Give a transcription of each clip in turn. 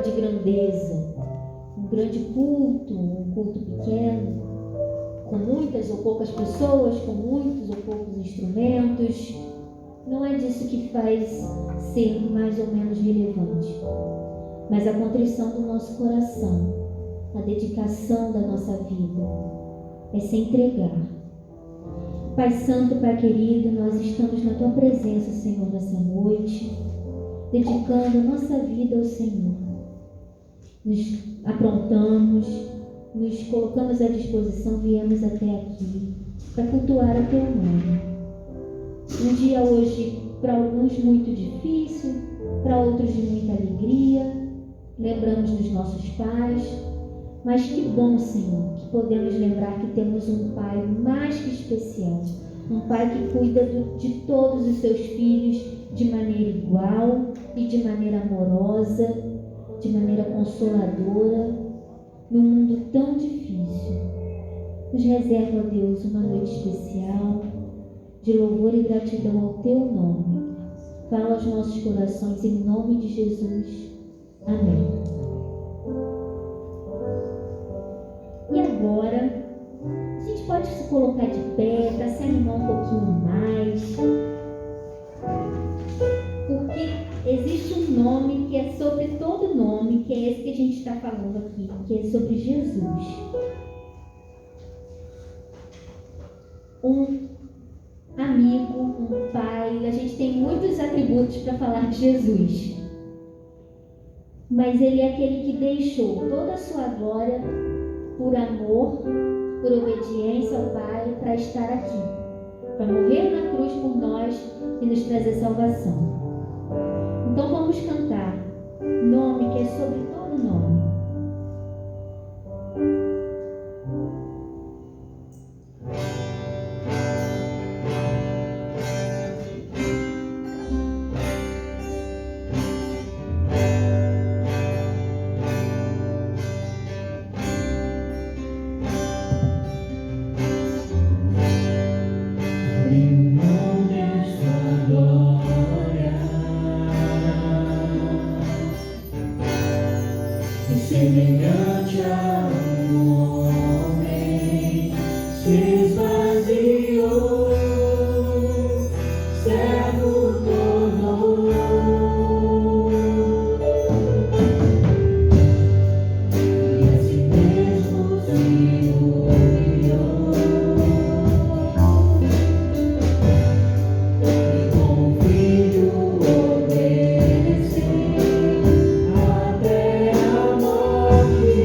de grandeza, um grande culto, um culto pequeno, com muitas ou poucas pessoas, com muitos ou poucos instrumentos. Não é disso que faz ser mais ou menos relevante, mas a contrição do nosso coração, a dedicação da nossa vida, é se entregar. Pai Santo, Pai querido, nós estamos na Tua presença, Senhor, nessa noite, dedicando a nossa vida ao Senhor. Nos aprontamos, nos colocamos à disposição, viemos até aqui para cultuar o Teu nome. Um dia hoje, para alguns, muito difícil, para outros de muita alegria. Lembramos dos nossos pais, mas que bom, Senhor, que podemos lembrar que temos um Pai mais que especial, um Pai que cuida de todos os seus filhos de maneira igual e de maneira amorosa, de maneira consoladora, num mundo tão difícil. Nos reserva, ó Deus, uma noite especial de louvor e gratidão ao Teu nome. Fala aos nossos corações em nome de Jesus. Amém. E agora, a gente pode se colocar de pé para se animar um pouquinho mais, porque existe um nome que é sobre todo nome, que é esse que a gente está falando aqui, que é sobre Jesus. Um amigo, um pai, a gente tem muitos atributos para falar de Jesus, mas ele é aquele que deixou toda a sua glória por amor, por obediência ao Pai, para estar aqui, para morrer na cruz por nós e nos trazer salvação. Então vamos cantar nome que é sobre todo nome. Semelhante a um homem, se esvaziou, servo tornou, e a si mesmo se humilhou, e como filho obedeceu até a morte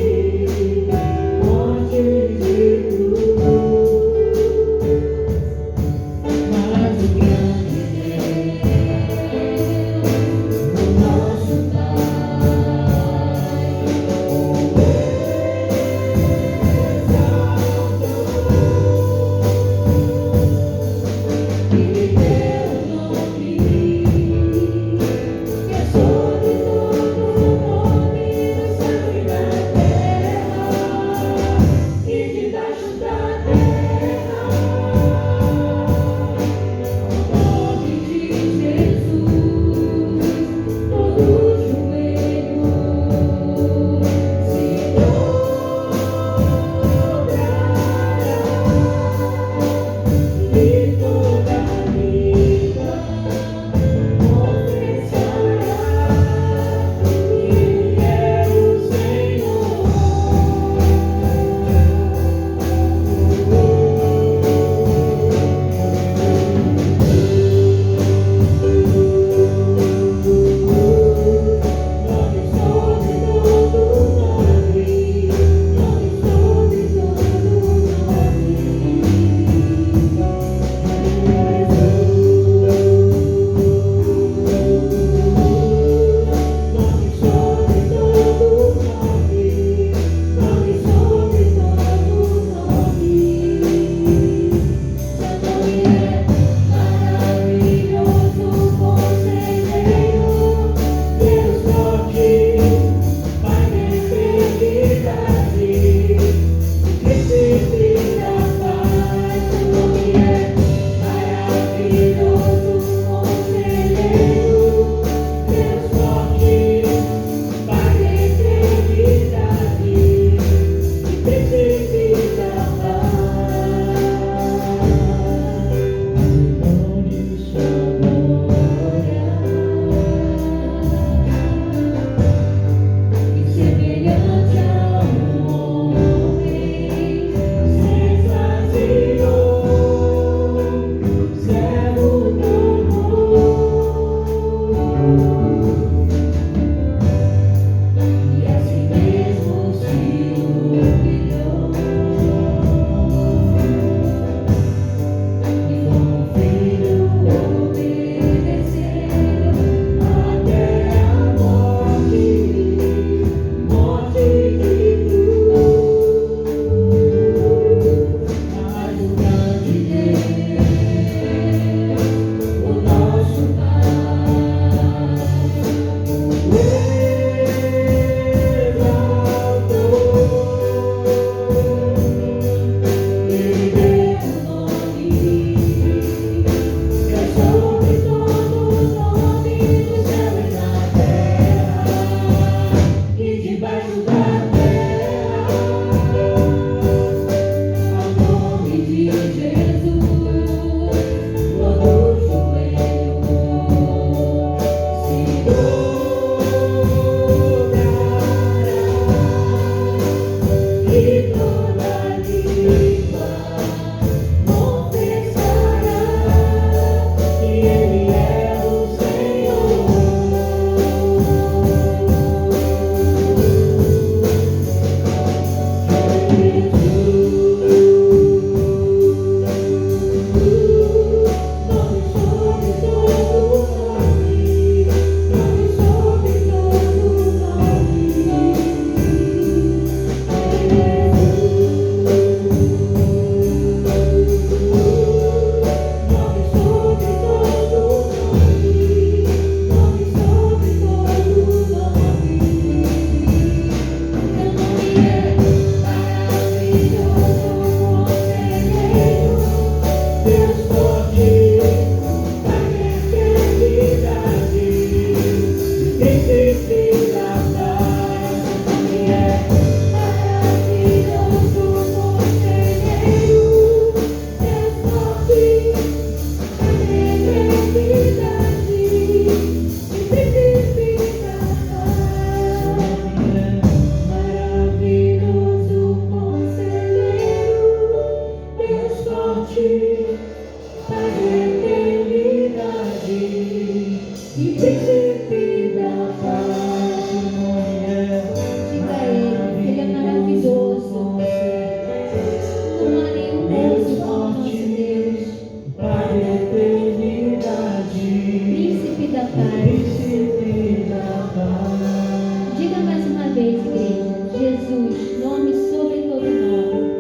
Diga mais uma vez, igreja. Jesus, nome sobre todo nome.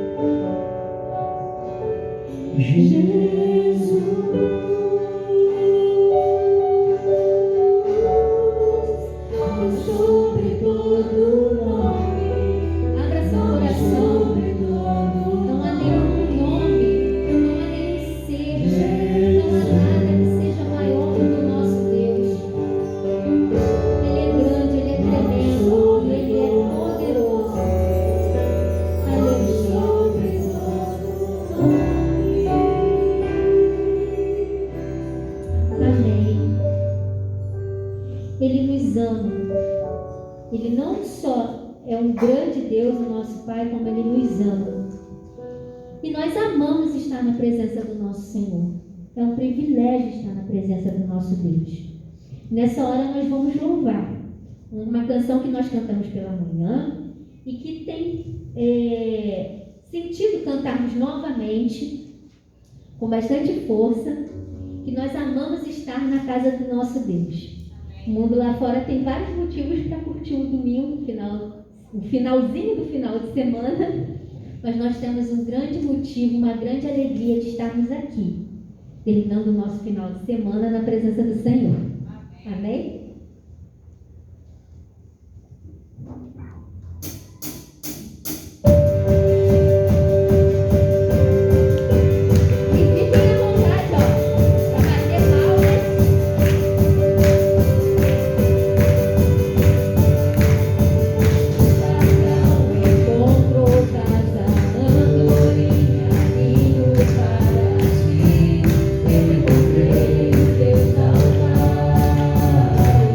Jesus, sobre todo nome, Abra seu coração. sobre todo Não há nenhum nome, não há nenhum ser, não há nada que seja maior do que o nosso Deus. Ele é grande, ele é tremendo, ele é poderoso. Aleluia. sobre todo nome. Amém. Ele nos ama. Ele não só é um grande Deus, o nosso Pai, como Ele nos ama. E nós amamos estar na presença do nosso Senhor. É um privilégio estar na presença do nosso Deus. Nessa hora nós vamos louvar uma canção que nós cantamos pela manhã e que tem sentido cantarmos novamente, com bastante força, que nós amamos estar na casa do nosso Deus. O mundo lá fora tem vários motivos para curtir o domingo, o finalzinho do final de semana, mas nós temos um grande motivo, uma grande alegria de estarmos aqui, terminando o nosso final de semana na presença do Senhor. Amém? Para si, eu encontrei o Deus ao mar.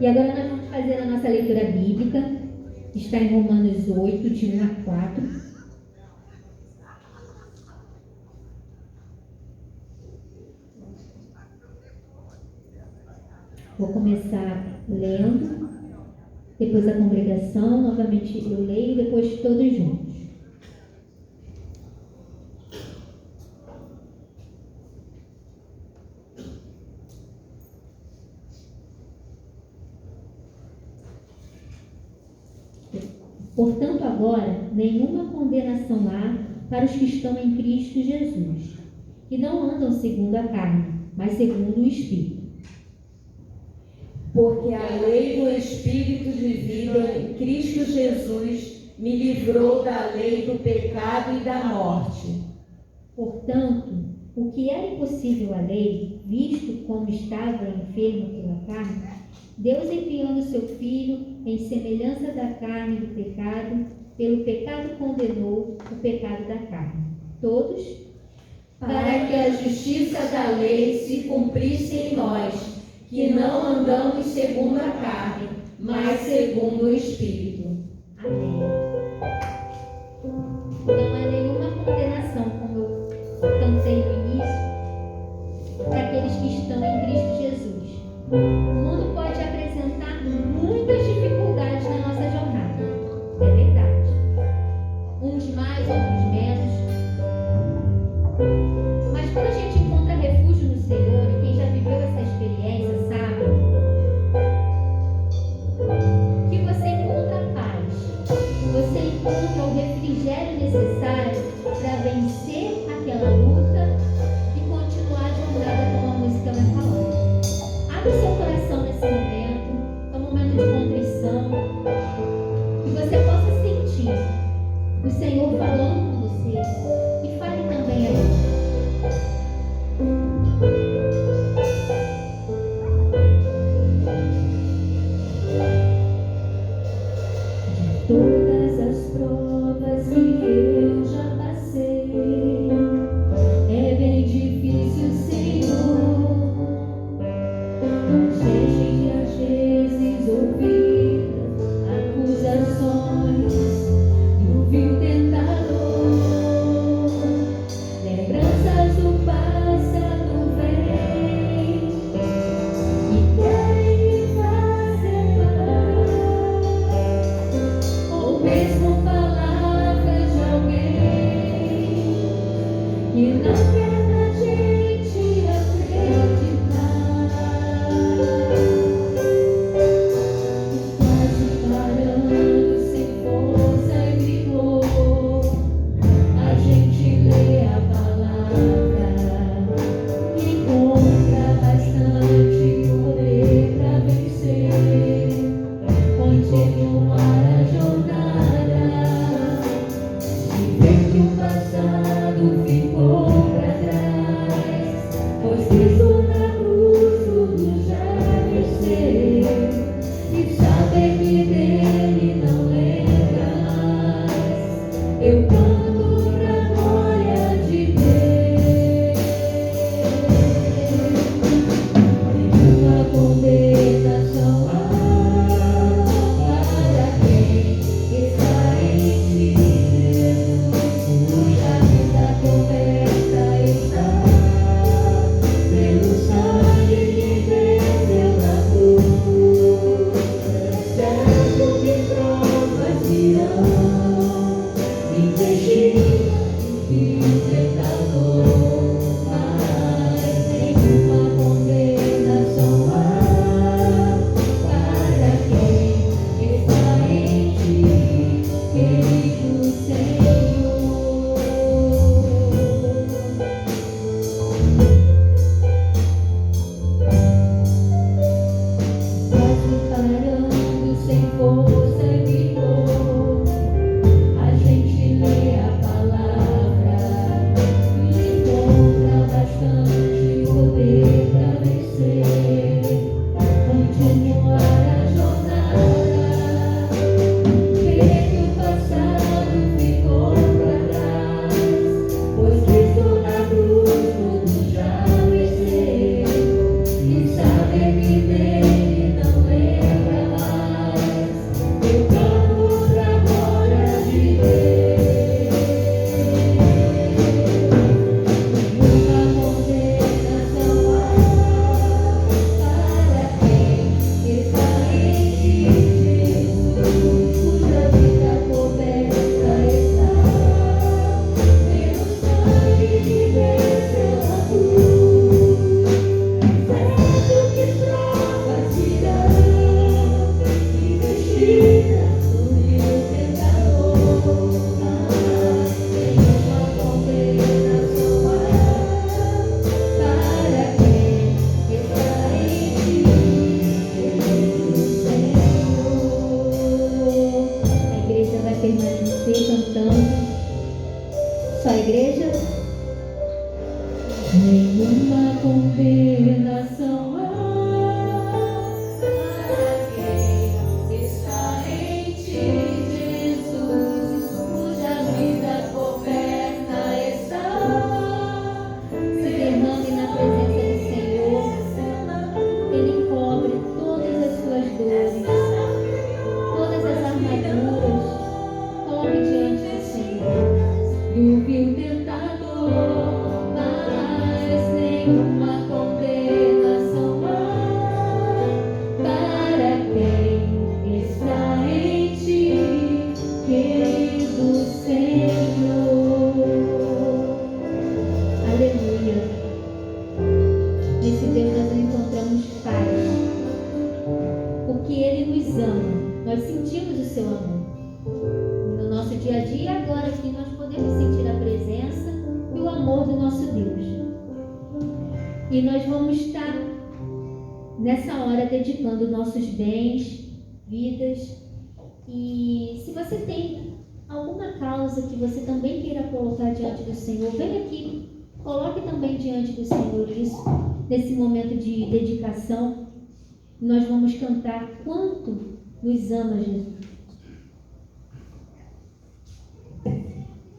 E agora nós vamos fazer a nossa leitura bíblica. Está em Romanos 8, de 1 a 4. Vou começar lendo, depois a congregação, novamente eu leio, depois todos juntos. Portanto, agora, nenhuma condenação há para os que estão em Cristo Jesus, que não andam segundo a carne, mas segundo o Espírito. Porque a lei do Espírito de vida em Cristo Jesus me livrou da lei do pecado e da morte. Portanto, o que era impossível à lei, visto como estava enfermo pela carne, Deus enviando seu Filho em semelhança da carne do pecado, pelo pecado condenou o pecado da carne. Todos, Para que a justiça da lei se cumprisse em nós, que não andamos segundo a carne, mas segundo o Espírito. Amém. Não há nenhuma condenação, como eu cantei no início, para aqueles que estão em Cristo Jesus. O mundo pode apresentar muitas dificuldades na nossa jornada, é verdade. Uns mais, outros menos. Mas quando a gente encontra refúgio no Senhor, e quem já viveu essa experiência sabe que você encontra paz, você encontra o refrigério necessário para vencer aquela luta e continuar a jornada como a música vai falando. Abre o seu coração nesse momento, é um momento de contrição, que você possa sentir o Senhor falando com você e fale também a Ele. Todas as provas que eu já passei, é bem difícil, Senhor. Mas deixe de às vezes ouvir acusações do vil tentador. Lembranças do passado vêm e querem me fazer parar. Ou mesmo palavras de alguém que não quer na gente acreditar. Quase parando sem força e vigor, a gente lê a palavra e encontra bastante poder para vencer. Continuar a jornada e ver que o passado ficou para trás, pois Cristo na cruz tudo já venceu, e saber que dele não lembra mais. Eu canto pra glória de Deus. Nenhuma condenação há para quem está em Cristo, cuja vida coberta está pelo sangue condenação há Para quem está em ti, Jesus, cuja vida coberta está. se derrame na presença do Senhor. Ele cobre todas as suas dores, todas as armaduras. Coloque diante do Senhor. Do vil tentador, mas nenhuma condenação há para quem está em ti, querido Senhor. Aleluia. Nesse Deus nós encontramos paz, porque Ele nos ama. Nós sentimos o seu amor. No nosso dia a dia, agora aqui, nós podemos sentir a presença e o amor do nosso Deus. E nós vamos estar, nessa hora, dedicando nossos bens, vidas. E se você tem alguma causa que você também queira colocar diante do Senhor, vem aqui, coloque também diante do Senhor isso, nesse momento de dedicação. Nós vamos cantar quanto nos ama Jesus.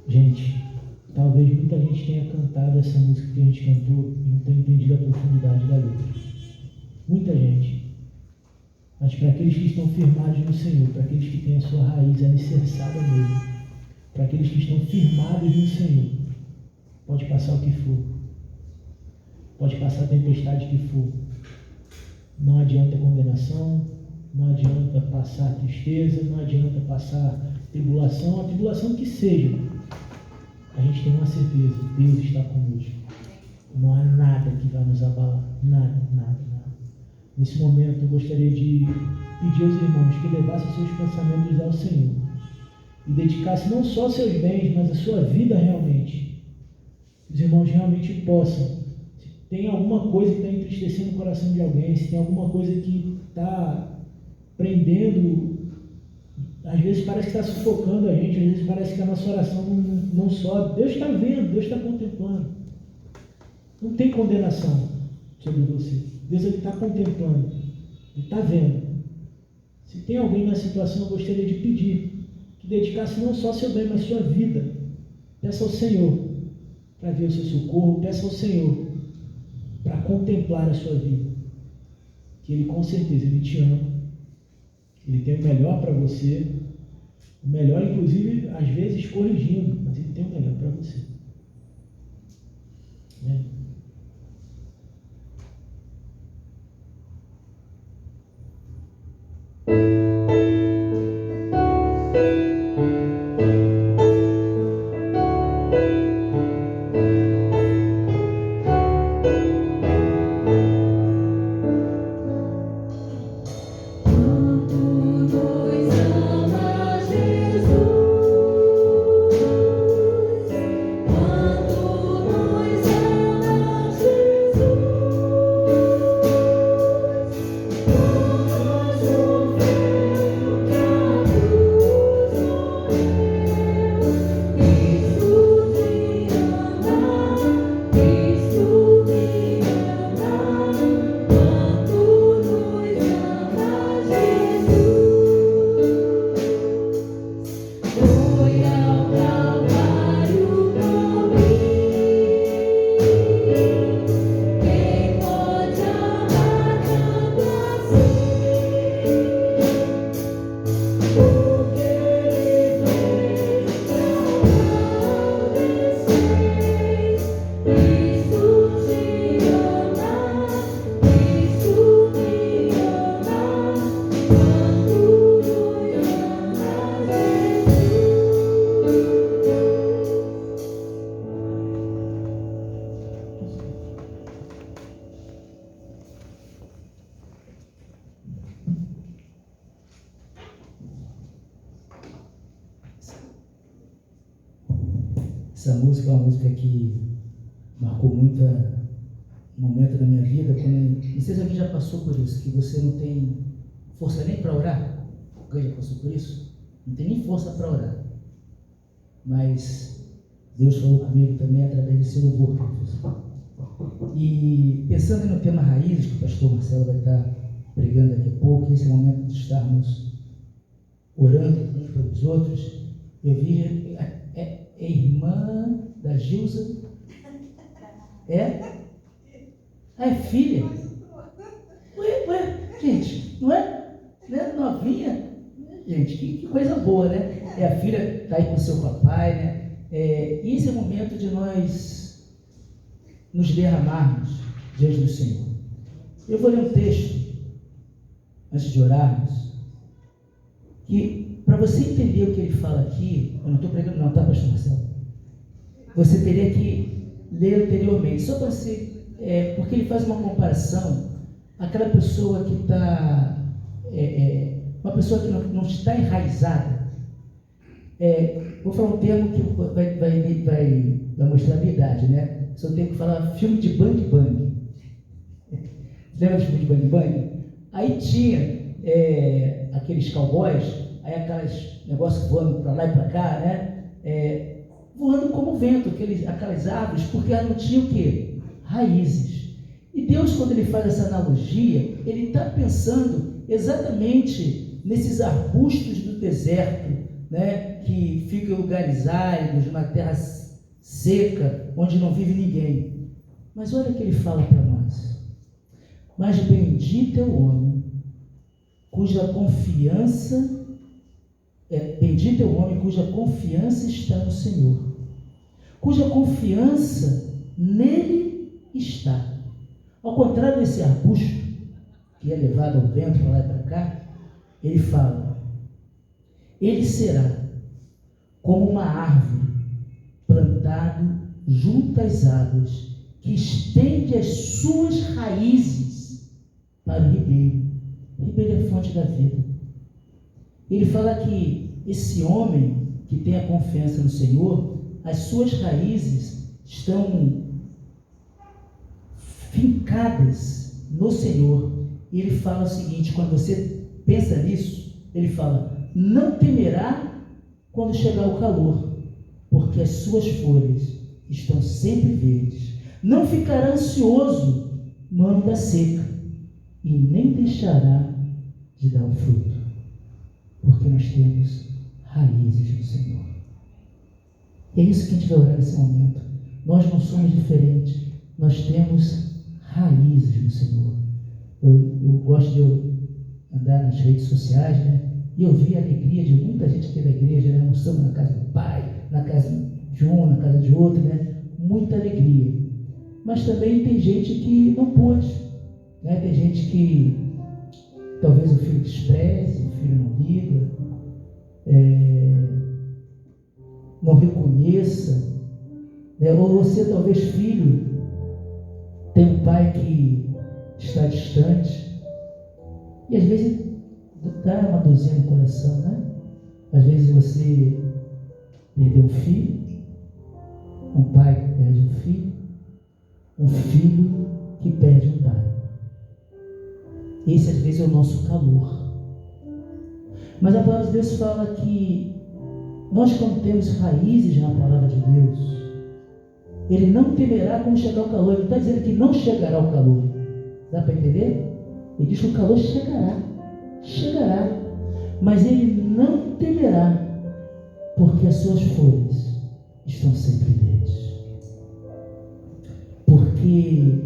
Gente, talvez muita gente tenha cantado essa música que a gente cantou e não tenha entendido a profundidade da letra. Muita gente. Mas para aqueles que estão firmados no Senhor, para aqueles que têm a sua raiz alicerçada nele, para aqueles que estão firmados no Senhor, pode passar o que for, pode passar a tempestade que for, não adianta condenação, não adianta passar tristeza, não adianta passar tribulação, a tribulação que seja. A gente tem uma certeza, Deus está conosco. Não há nada que vai nos abalar. Nada, nada, nada. Nesse momento eu gostaria de pedir aos irmãos que levassem seus pensamentos ao Senhor e dedicassem não só seus bens, mas a sua vida realmente. Que os irmãos realmente possam. Se tem alguma coisa que está entristecendo o coração de alguém, se tem alguma coisa que está prendendo, às vezes parece que está sufocando a gente, às vezes parece que a nossa oração não sobe. Deus está vendo, Deus está contemplando. Não tem condenação sobre você. Deus está contemplando, Ele está vendo. Se tem alguém na situação, eu gostaria de pedir que dedicasse não só seu bem, mas sua vida. Peça ao Senhor para ver o seu socorro, peça ao Senhor para contemplar a sua vida. Que Ele com certeza, Ele te ama. Ele tem o melhor para você, o melhor inclusive às vezes corrigindo, mas Ele tem o melhor para você. Amém? Essa música é uma música que marcou muito um momento da minha vida, quando, não sei se alguém já passou por isso, que você não tem força nem para orar. Alguém já passou por isso? Não tem nem força para orar. Mas Deus falou comigo também através desse louvor, professor. E pensando no tema raízes, que o pastor Marcelo vai estar pregando daqui a pouco, esse é o momento de estarmos orando uns pelos outros, eu vi irmã da Gilza. É filha. Ué, gente, não é? Novinha? Gente, que coisa boa, né? A filha está aí com o seu papai, né? E esse é o momento de nós nos derramarmos diante do Senhor. Eu vou ler um texto, antes de orarmos, que para você entender o que ele fala aqui, eu não estou pregando não, tá, pastor Marcelo? Você teria que ler anteriormente, só para você, porque ele faz uma comparação, aquela pessoa que está, uma pessoa que não está enraizada, vou falar um termo que vai mostrar a minha idade, né? Só tenho que falar filme de Bang Bang. Lembra do filme de Bang Bang? Aí tinha aqueles cowboys, aí aqueles negócios voando para lá e para cá, né? Voando como vento, aquelas árvores, porque elas não tinham o quê? Raízes. E Deus, quando ele faz essa analogia, ele está pensando exatamente nesses arbustos do deserto, né? Que ficam em lugares áridos, numa terra seca, onde não vive ninguém. Mas olha o que ele fala para nós. Mas bendito é o homem cuja confiança bendito é o homem cuja confiança está no Senhor, cuja confiança nele está. Ao contrário desse arbusto que é levado ao vento para lá e para cá, ele fala, ele será como uma árvore plantado junto às águas, que estende as suas raízes para o ribeiro. O ribeiro é a fonte da vida. Ele fala que esse homem que tem a confiança no Senhor, as suas raízes estão fincadas no Senhor. E ele fala o seguinte, quando você pensa nisso, ele fala, não temerá quando chegar o calor, porque as suas folhas estão sempre verdes. Não ficará ansioso no ano da seca, e nem deixará de dar o fruto, porque nós temos raízes no Senhor. E é isso que a gente vai orar nesse momento. Nós não somos diferentes, nós temos raízes no Senhor. Eu gosto de andar nas redes sociais, né? E eu vi a alegria de muita gente aqui da igreja, né? Almoçando na casa do pai, na casa de um, na casa de outro, né? Muita alegria. Mas também tem gente que não pôde, né? Tem gente que talvez o filho despreze, o filho não liga, não reconheça, né? Ou você, talvez, filho, tem um pai que está distante, e às vezes dá uma dorzinha no coração, né? Às vezes você perdeu um filho, um pai que perde um filho que perde um pai. Esse às vezes é o nosso calor. Mas a palavra de Deus fala que nós, quando temos raízes na palavra de Deus, ele não temerá quando chegar o calor. Ele não está dizendo que não chegará o calor. Dá para entender? Ele diz que o calor chegará, mas ele não temerá, porque as suas folhas estão sempre verdes. Porque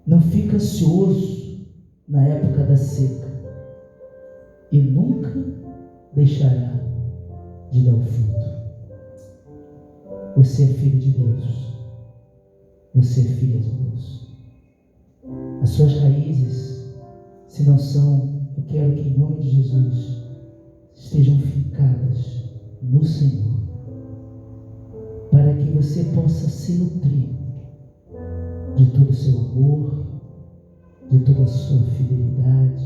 não fica ansioso na época da seca e nunca deixará de dar o fruto. Você é filho de Deus. Você é filha de Deus. As suas raízes, se não são, eu quero que em nome de Jesus estejam fincadas no Senhor, para que você possa se nutrir de todo o seu amor, de toda a sua fidelidade,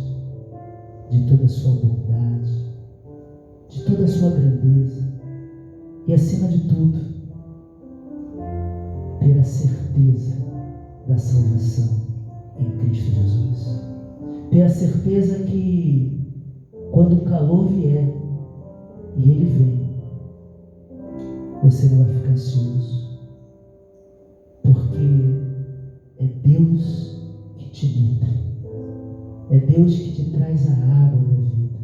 de toda a sua bondade, de toda a sua grandeza e, acima de tudo, ter a certeza da salvação em Cristo Jesus. Ter a certeza que quando o calor vier, e ele vem, você não vai ficar ansioso, Deus que te nutre. É Deus que te traz a água da vida.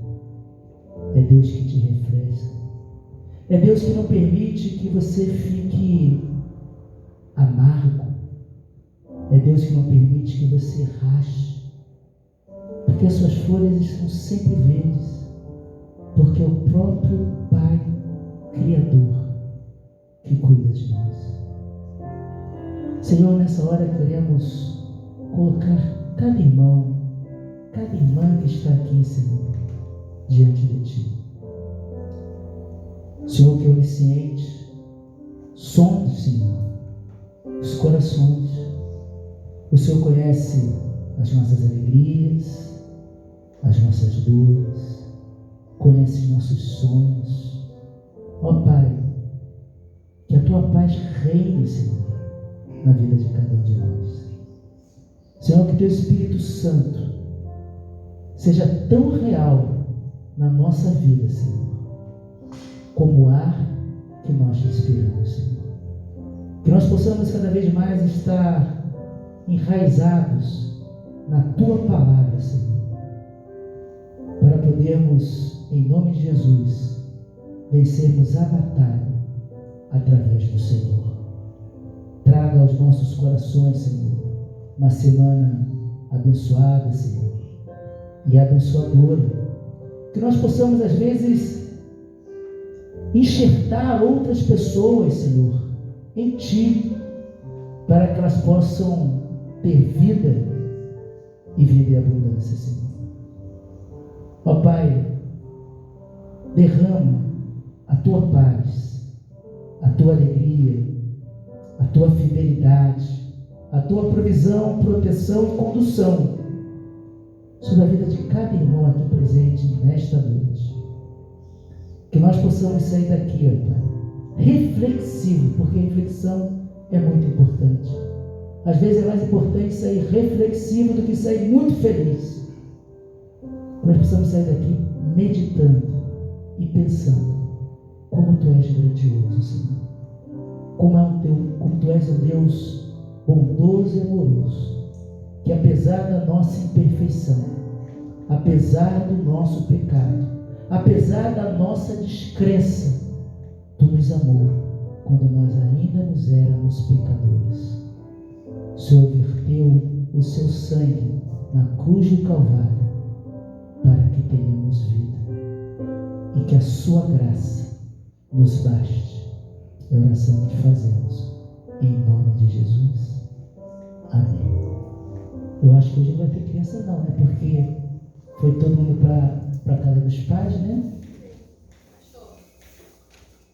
É Deus que te refresca. É Deus que não permite que você fique amargo. É Deus que não permite que você rache. Porque as suas folhas estão sempre verdes. Porque é o próprio Pai Criador que cuida de nós. Senhor, nessa hora queremos colocar cada irmão, cada irmã que está aqui, Senhor, diante de Ti. Senhor, que é onisciente, sonde, Senhor, os corações. O Senhor conhece as nossas alegrias, as nossas dores, conhece os nossos sonhos. Ó Pai, que a Tua paz reine, Senhor, na vida de cada um de nós. Senhor, que Teu Espírito Santo seja tão real na nossa vida, Senhor, como o ar que nós respiramos, Senhor. Que nós possamos cada vez mais estar enraizados na Tua palavra, Senhor, para podermos, em nome de Jesus, vencermos a batalha através do Senhor. Traga aos nossos corações, Senhor, uma semana abençoada, Senhor, e abençoadora. Que nós possamos, às vezes, enxertar outras pessoas, Senhor, em Ti, para que elas possam ter vida e vida em abundância, Senhor. Ó Pai, derrama a Tua paz, a Tua alegria, a Tua fidelidade, a Tua provisão, proteção e condução sobre a vida de cada irmão aqui presente nesta noite. Que nós possamos sair daqui, ó Pai, reflexivo, porque a reflexão é muito importante. Às vezes é mais importante sair reflexivo do que sair muito feliz. Nós precisamos sair daqui meditando e pensando como Tu és grandioso, Senhor. Como Tu és um Deus bondoso e amoroso, que apesar da nossa imperfeição, apesar do nosso pecado, apesar da nossa descrença, Tu nos amou quando nós ainda nos éramos pecadores. O Senhor verteu o Seu sangue na cruz do Calvário para que tenhamos vida e que a Sua graça nos baste. É a oração que fazemos em nome de Jesus. Amém. Eu acho que hoje não vai ter criança não, né? Porque foi todo mundo para a casa dos pais, né?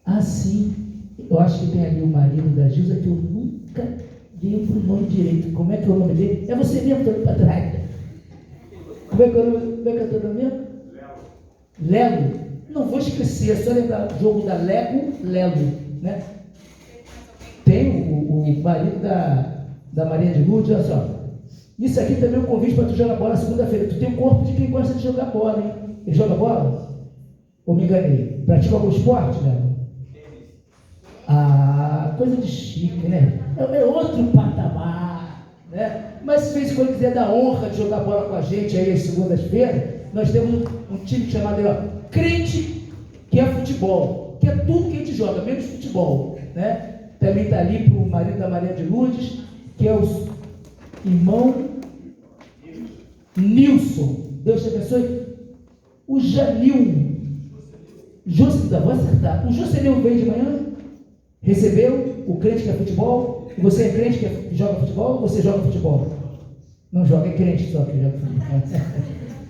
Ah, sim. Eu acho que tem ali o marido da Gilza que eu nunca lembro o nome direito. Como é que é o nome dele? É você mesmo, estou para trás. Como é que é o nome mesmo? Lelo. Não vou esquecer, é só lembrar o jogo da Lego, Lelo, né? Tem o marido da Maria de Lourdes, olha só. Isso aqui também é um convite para tu jogar bola segunda-feira. Tu tem um corpo de quem gosta de jogar bola, hein? Ele joga bola? Ou me enganei? Pratica algum esporte, né? Ah, coisa de chique, né? É outro patamar, né? Mas se fez quando quiser dar honra de jogar bola com a gente aí às segundas-feiras, nós temos um time chamado Crente, que é futebol, que é tudo que a gente joga, menos futebol, né? Também está ali para o marido da Maria de Lourdes, que é o irmão Nilson. Deus te abençoe. O Janil, vou acertar. O Jocelyn veio de manhã, recebeu o crente que é futebol. E você é crente que joga futebol ou você joga futebol? Não joga, é crente só que joga futebol.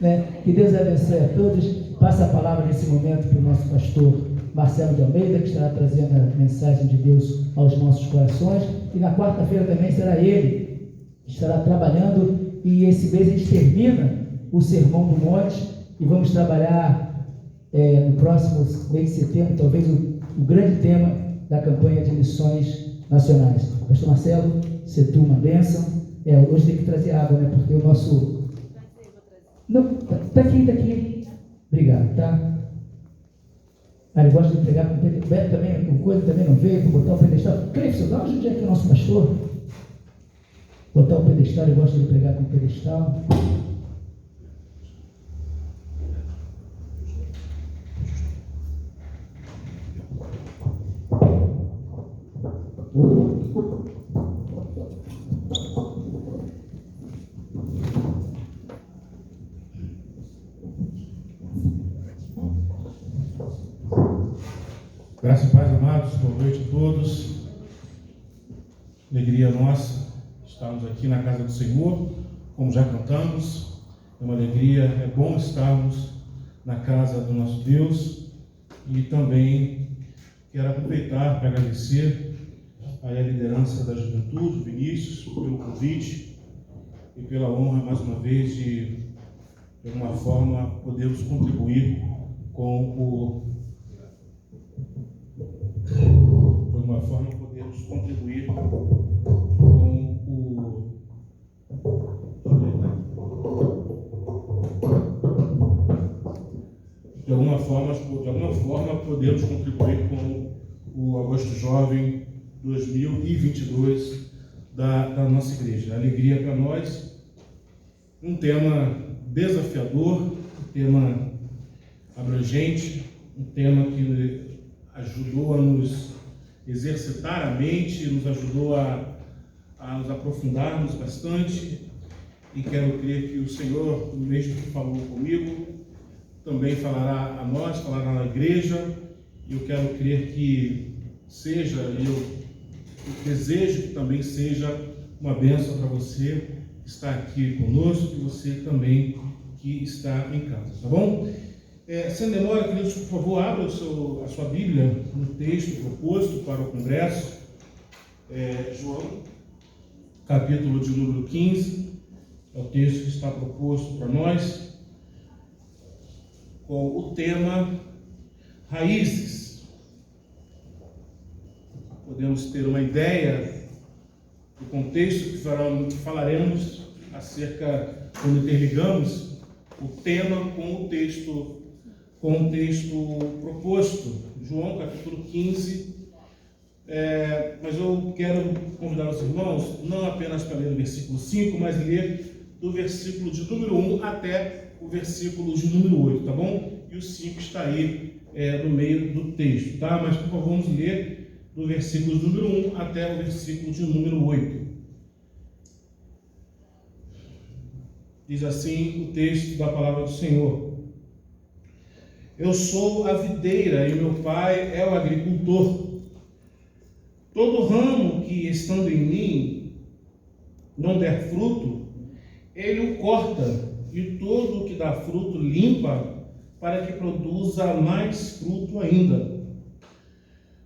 Né? Que Deus abençoe a todos. Passa a palavra nesse momento para o nosso pastor Marcelo de Almeida, que estará trazendo a mensagem de Deus aos nossos corações. E na quarta-feira também será ele que estará trabalhando. E esse mês a gente termina o Sermão do Monte e vamos trabalhar no próximo mês de setembro, talvez o grande tema da campanha de missões nacionais. Pastor Marcelo, se tu uma bênção. Hoje tem que trazer água, né? Porque o nosso... Não, tá aqui. Obrigado, tá? Ele gosta de pregar com o Beto também, o coisa também não veio, para botar o pedestal. Cleifson, dá uma ajudinha aqui ao nosso pastor. botar o pedestal, eu gosto de pregar com o pedestal. Graças e paz, amados, boa noite a todos. Alegria nossa estarmos aqui na casa do Senhor, como já cantamos. É uma alegria, é bom estarmos na casa do nosso Deus. E também quero aproveitar para agradecer a liderança da juventude, Vinícius, pelo convite e pela honra, mais uma vez, de alguma forma, podermos contribuir com de alguma forma podemos contribuir com o Agosto Jovem 2022 da nossa igreja. Alegria para nós, um tema desafiador, um tema abrangente, um tema que ajudou a nos exercitar a mente, nos ajudou a nos aprofundarmos bastante, e quero crer que o Senhor, mesmo que falou comigo, também falará a nós, falará na igreja, e eu quero crer que seja, e eu desejo que também seja uma bênção para você que está aqui conosco, e você também que está em casa, tá bom? Sem demora, queridos, por favor, abra a sua Bíblia no texto proposto para o congresso, João, capítulo de número 15, é o texto que está proposto para nós, com o tema Raízes. Podemos ter uma ideia do contexto que falaremos acerca, quando interligamos o tema com o texto proposto, João capítulo 15, mas eu quero convidar os irmãos, não apenas para ler o versículo 5, mas ler do versículo de número 1 até o versículo de número 8, tá bom? E o 5 está aí no meio do texto, tá? Mas, por favor, vamos ler do versículo de número 1 até o versículo de número 8. Diz assim o texto da palavra do Senhor: Eu sou a videira e meu pai é o agricultor. Todo ramo que, estando em mim, não der fruto, ele o corta, e todo o que dá fruto limpa, para que produza mais fruto ainda.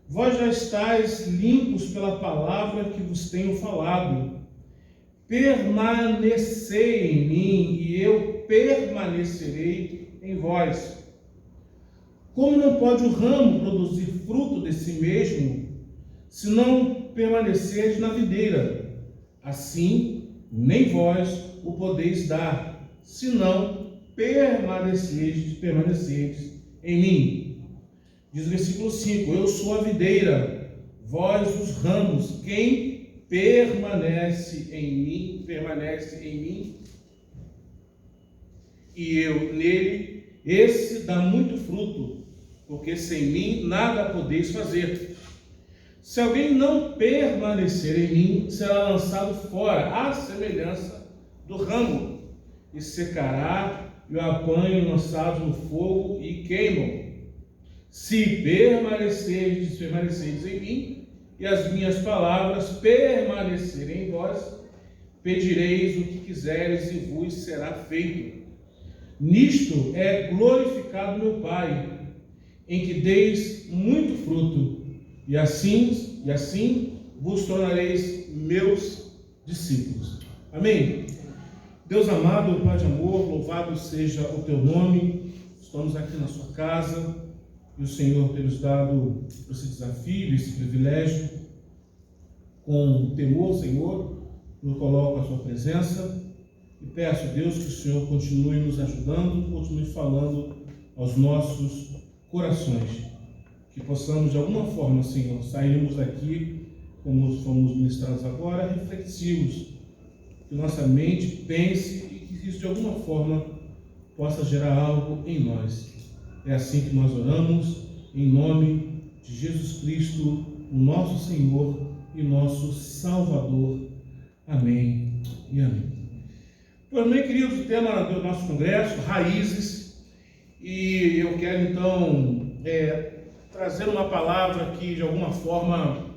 Vós já estáis limpos pela palavra que vos tenho falado. Permanecei em mim, e eu permanecerei em vós. Como não pode o ramo produzir fruto de si mesmo, se não permanecerdes na videira? Assim, nem vós o podeis dar, se não permanecerdes em mim. Diz o versículo 5: Eu sou a videira, vós os ramos. Quem permanece em mim, e eu nele, esse dá muito fruto, porque sem mim nada podeis fazer. Se alguém não permanecer em mim, será lançado fora, à semelhança do ramo, e secará, e o apanham, lançados no fogo, e queimam. Se permanecerdes em mim, e as minhas palavras permanecerem em vós, pedireis o que quiseres, e vos será feito. Nisto é glorificado meu Pai, em que deis muito fruto, e assim vos tornareis meus discípulos. Amém? Deus amado, Pai de amor, louvado seja o teu nome. Estamos aqui na sua casa, e o Senhor tem nos dado esse desafio, esse privilégio. Com temor, Senhor, nos coloco à sua presença, e peço, Deus, que o Senhor continue nos ajudando, continue falando aos nossos corações, que possamos de alguma forma, Senhor, sairmos daqui, como fomos ministrados agora, reflexivos que nossa mente pense e que isso de alguma forma possa gerar algo em nós. É assim que nós oramos, em nome de Jesus Cristo, o nosso Senhor e nosso Salvador. Amém e amém. Pois bem, queridos, o tema do nosso congresso, raízes, e eu quero então trazer uma palavra que de alguma forma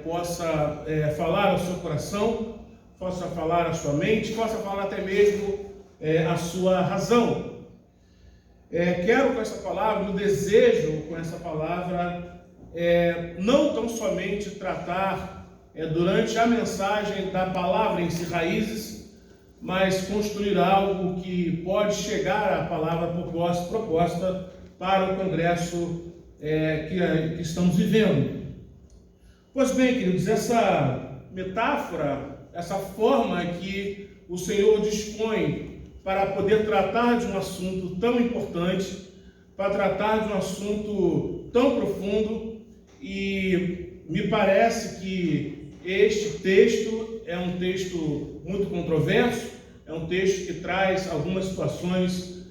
possa falar ao seu coração, possa falar à sua mente, possa falar até mesmo à sua razão. Quero com essa palavra, no desejo com essa palavra, não tão somente tratar durante a mensagem da palavra em si, raízes, mas construir algo que pode chegar à palavra proposta para o congresso que estamos vivendo. Pois bem, queridos, essa metáfora, essa forma que o Senhor dispõe para poder tratar de um assunto tão importante, para tratar de um assunto tão profundo, e me parece que este texto é um texto muito controverso, é um texto que traz algumas situações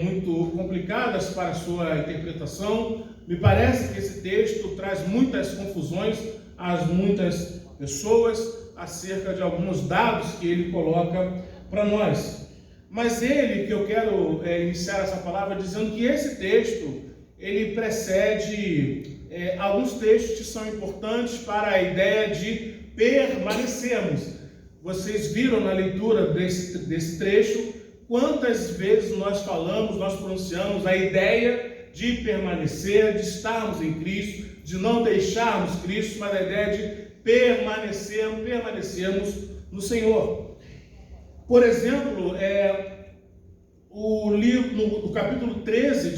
muito complicadas para a sua interpretação. Me parece que esse texto traz muitas confusões às muitas pessoas acerca de alguns dados que ele coloca para nós. Mas que eu quero iniciar essa palavra dizendo que esse texto, ele precede alguns textos que são importantes para a ideia de permanecermos. Vocês viram na leitura desse trecho quantas vezes nós pronunciamos a ideia de permanecer, de estarmos em Cristo, de não deixarmos Cristo, mas a ideia de permanecermos no Senhor. Por exemplo, no capítulo 13,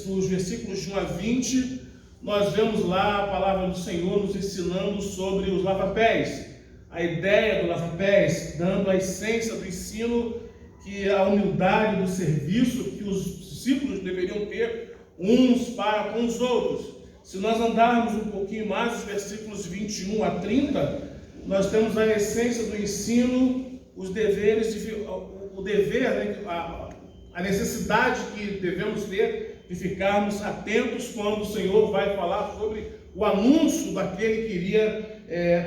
dos versículos de 1 a 20, nós vemos lá a palavra do Senhor nos ensinando sobre os lavapés. A ideia do lava-pés, dando a essência do ensino, que a humildade do serviço que os discípulos deveriam ter uns para com os outros. Se nós andarmos um pouquinho mais, os versículos 21 a 30, nós temos a essência do ensino, os deveres, o dever, a necessidade que devemos ter de ficarmos atentos quando o Senhor vai falar sobre o anúncio daquele que iria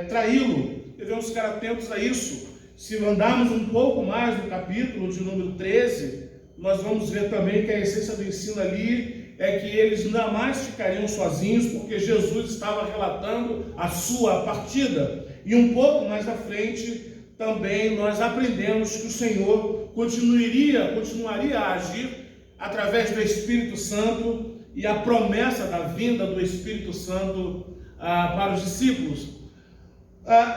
traí-lo. Devemos ficar atentos a isso. Se andarmos um pouco mais no capítulo de número 13, nós vamos ver também que a essência do ensino ali é que eles não mais ficariam sozinhos, porque Jesus estava relatando a sua partida. E um pouco mais à frente, também nós aprendemos que o Senhor continuaria a agir através do Espírito Santo e a promessa da vinda do Espírito Santo para os discípulos.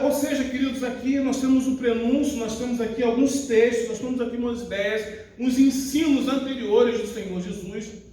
Ou seja, queridos, aqui nós temos um prenúncio, nós temos aqui alguns textos, nós temos aqui umas ideias, uns ensinos anteriores do Senhor Jesus,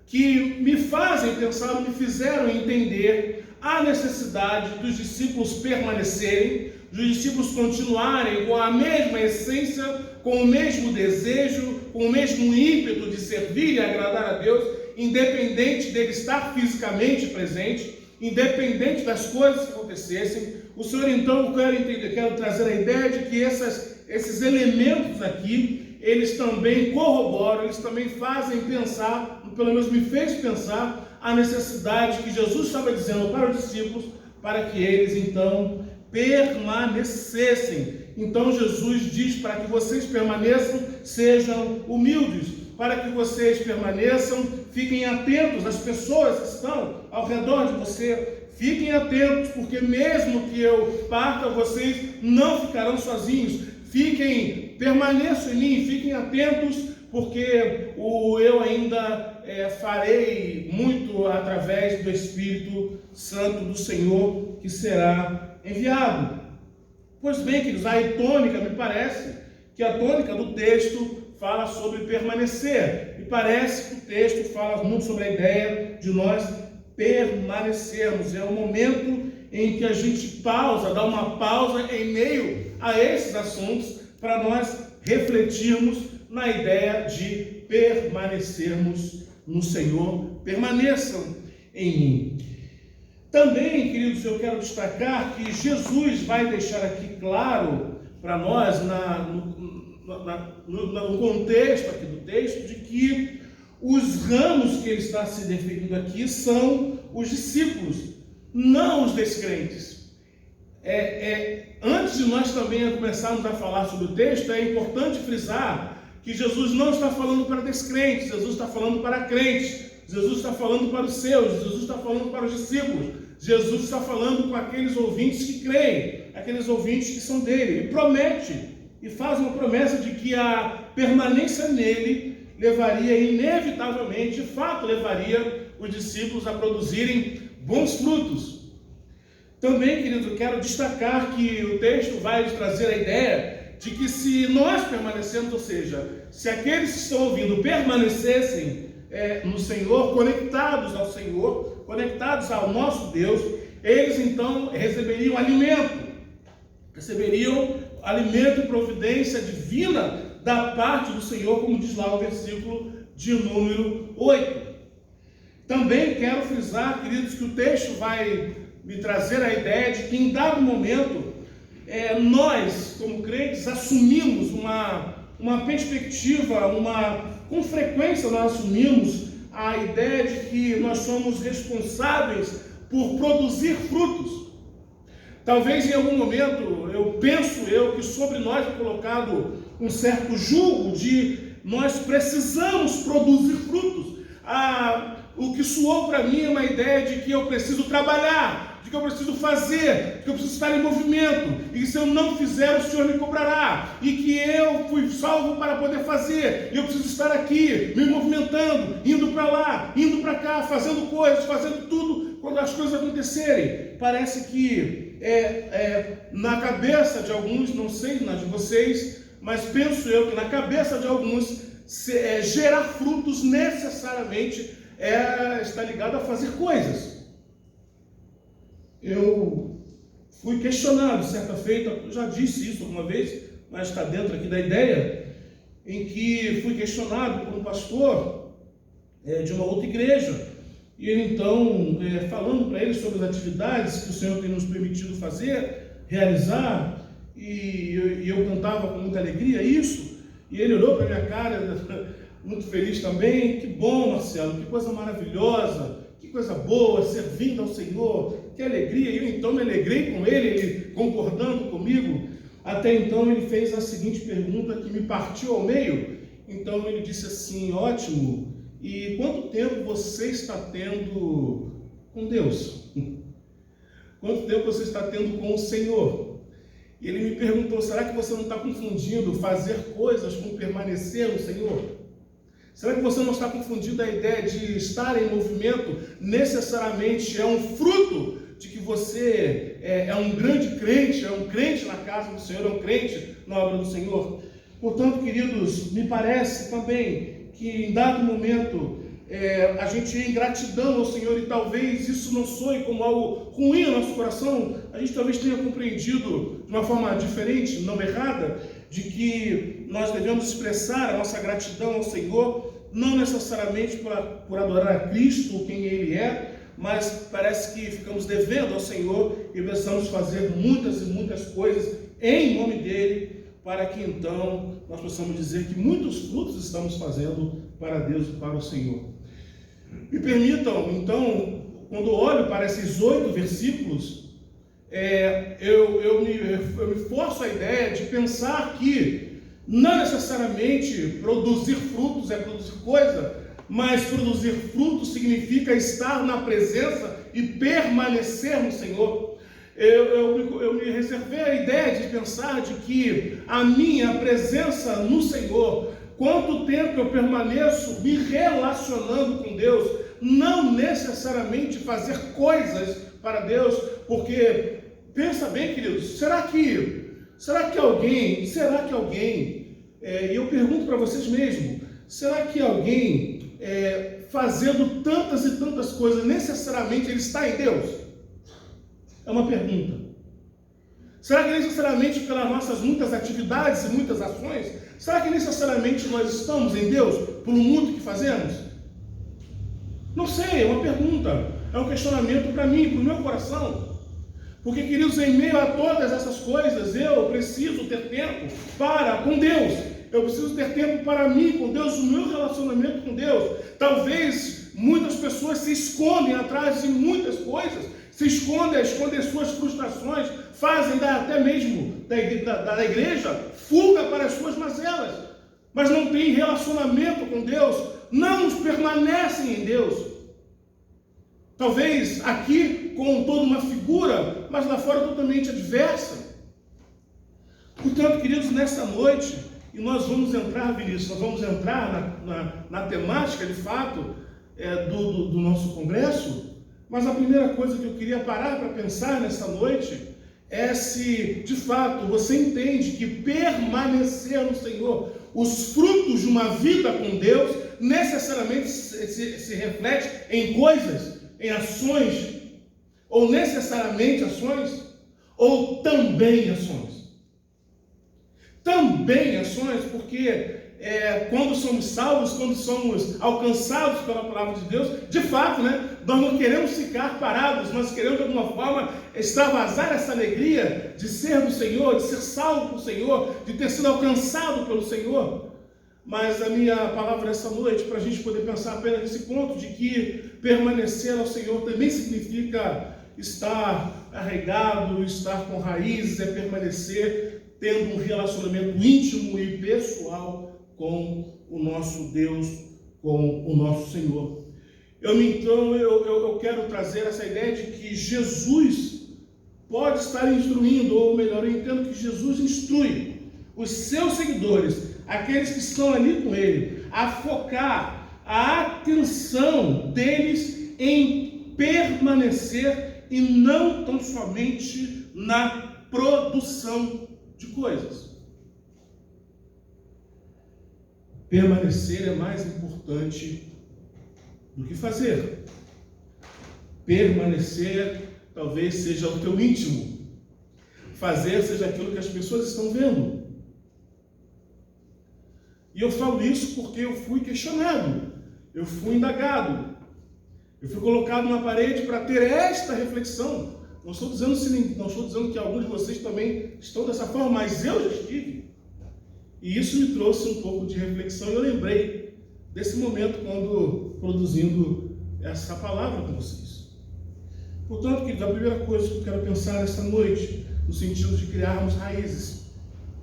que me fazem pensar, me fizeram entender a necessidade dos discípulos permanecerem, dos discípulos continuarem com a mesma essência, com o mesmo desejo, com o mesmo ímpeto de servir e agradar a Deus, independente dele estar fisicamente presente, independente das coisas que acontecessem. O Senhor, então, eu quero trazer a ideia de que esses elementos aqui, eles também corroboram, eles também fazem pensar, pelo menos me fez pensar, a necessidade que Jesus estava dizendo para os discípulos, para que eles, então, permanecessem. Então, Jesus diz para que vocês permaneçam, sejam humildes, para que vocês permaneçam, fiquem atentos às pessoas que estão ao redor de você. Fiquem atentos, porque mesmo que eu parta, vocês não ficarão sozinhos. Permaneçam em mim, fiquem atentos, porque eu ainda farei muito através do Espírito Santo do Senhor que será enviado. Pois bem, queridos, a tônica, me parece que a tônica do texto fala sobre permanecer. Me parece que o texto fala muito sobre a ideia de nós permanecermos. É o momento em que a gente dá uma pausa em meio a esses assuntos para nós refletirmos na ideia de permanecermos no Senhor. Permaneçam em mim. Também, queridos, eu quero destacar que Jesus vai deixar aqui claro para nós no contexto aqui do texto de que os ramos que ele está se referindo aqui são os discípulos, não os descrentes. Antes de nós também começarmos a falar sobre o texto, é importante frisar que Jesus não está falando para descrentes, Jesus está falando para crentes, Jesus está falando para os seus, Jesus está falando para os discípulos, Jesus está falando com aqueles ouvintes que creem, aqueles ouvintes que são dele. Ele promete e faz uma promessa de que a permanência nele levaria inevitavelmente, de fato levaria os discípulos a produzirem bons frutos. Também, queridos, eu quero destacar que o texto vai trazer a ideia de que se nós permanecemos, ou seja, se aqueles que estão ouvindo permanecessem no Senhor, conectados ao Senhor, conectados ao nosso Deus, eles então receberiam alimento e providência divina da parte do Senhor, como diz lá o versículo de número 8. Também quero frisar, queridos, que o texto vai me trazer a ideia de que em dado momento nós, como crentes, assumimos uma perspectiva, com frequência nós assumimos a ideia de que nós somos responsáveis por produzir frutos. Talvez em algum momento, penso que sobre nós é colocado um certo julgo de nós precisamos produzir frutos. O que soou para mim é uma ideia de que eu preciso trabalhar, de que eu preciso fazer, de que eu preciso estar em movimento, e que se eu não fizer, o Senhor me cobrará, e que eu fui salvo para poder fazer, e eu preciso estar aqui, me movimentando, indo para lá, indo para cá, fazendo coisas, fazendo tudo, quando as coisas acontecerem. Parece que na cabeça de alguns, não sei na de vocês, mas penso eu que na cabeça de alguns, gerar frutos necessariamente está ligado a fazer coisas. Eu fui questionado certa feita, eu já disse isso alguma vez, mas está dentro aqui da ideia, em que fui questionado por um pastor de uma outra igreja, e ele então, falando para ele sobre as atividades que o Senhor tem nos permitido fazer, realizar, e eu cantava com muita alegria isso, e ele olhou para a minha cara, muito feliz também. Que bom, Marcelo, que coisa maravilhosa, que coisa boa, servindo ao Senhor, que alegria. E eu então me alegrei com ele concordando comigo. Até então ele fez a seguinte pergunta que me partiu ao meio. Então ele disse assim: ótimo, e quanto tempo você está tendo com Deus? Quanto tempo você está tendo com o Senhor? E ele me perguntou: será que você não está confundindo fazer coisas com permanecer no Senhor? Será que você não está confundindo a ideia de estar em movimento necessariamente é um fruto de que você é um grande crente, é um crente na casa do Senhor, é um crente na obra do Senhor? Portanto, queridos, me parece também que em dado momento a gente é em gratidão ao Senhor, e talvez isso não soe como algo ruim no nosso coração. A gente talvez tenha compreendido de uma forma diferente, não errada, de que nós devemos expressar a nossa gratidão ao Senhor, não necessariamente por adorar a Cristo, quem Ele é, mas parece que ficamos devendo ao Senhor e precisamos fazer muitas e muitas coisas em nome dEle, para que então nós possamos dizer que muitos frutos estamos fazendo para Deus e para o Senhor. Me permitam, então, quando olho para esses 8 versículos, eu me forço a ideia de pensar que não necessariamente produzir frutos é produzir coisa, mas produzir frutos significa estar na presença e permanecer no Senhor. Eu me reservei a ideia de pensar de que a minha presença no Senhor, quanto tempo eu permaneço me relacionando com Deus, não necessariamente fazer coisas para Deus, porque, pensa bem, queridos, será que alguém, e eu pergunto para vocês mesmos, será que alguém fazendo tantas e tantas coisas, necessariamente ele está em Deus? É uma pergunta. Será que necessariamente pelas nossas muitas atividades e muitas ações, será que necessariamente nós estamos em Deus pelo muito que fazemos? Não sei, é uma pergunta, é um questionamento para mim, para o meu coração. Porque, queridos, em meio a todas essas coisas, eu preciso ter tempo para com Deus. Eu preciso ter tempo para mim, com Deus, o meu relacionamento com Deus. Talvez muitas pessoas se escondem atrás de muitas coisas, se escondem suas frustrações, fazem até mesmo da igreja fuga para as suas mazelas, mas não têm relacionamento com Deus, não permanecem em Deus. Talvez aqui com toda uma figura, mas lá fora totalmente adversa. Portanto, queridos, nessa noite, e nós vamos entrar, Vinícius, nós vamos entrar na temática, de fato, do nosso congresso, mas a primeira coisa que eu queria parar para pensar nessa noite é se, de fato, você entende que permanecer no Senhor, os frutos de uma vida com Deus, necessariamente se reflete em coisas, em ações, ou necessariamente ações, ou também ações. Também ações, porque quando somos salvos, quando somos alcançados pela palavra de Deus, de fato, nós não queremos ficar parados, nós queremos de alguma forma extravasar essa alegria de ser do Senhor, de ser salvo pelo Senhor, de ter sido alcançado pelo Senhor. Mas a minha palavra essa noite, para a gente poder pensar apenas nesse ponto de que permanecer ao Senhor também significa estar arraigado, estar com raízes, é permanecer tendo um relacionamento íntimo e pessoal com o nosso Deus, com o nosso Senhor. Então eu quero trazer essa ideia de que Jesus pode estar instruindo, ou melhor, eu entendo que Jesus instrui os seus seguidores, aqueles que estão ali com ele, a focar a atenção deles em permanecer e não tão somente na produção de coisas. Permanecer é mais importante do que fazer. Permanecer talvez seja o teu íntimo. Fazer seja aquilo que as pessoas estão vendo. E eu falo isso porque eu fui questionado, eu fui indagado, eu fui colocado na parede para ter esta reflexão. Não estou dizendo que alguns de vocês também estão dessa forma, mas eu já estive. E isso me trouxe um pouco de reflexão e eu lembrei desse momento quando produzindo essa palavra com vocês. Portanto, queridos, a primeira coisa que eu quero pensar esta noite, no sentido de criarmos raízes.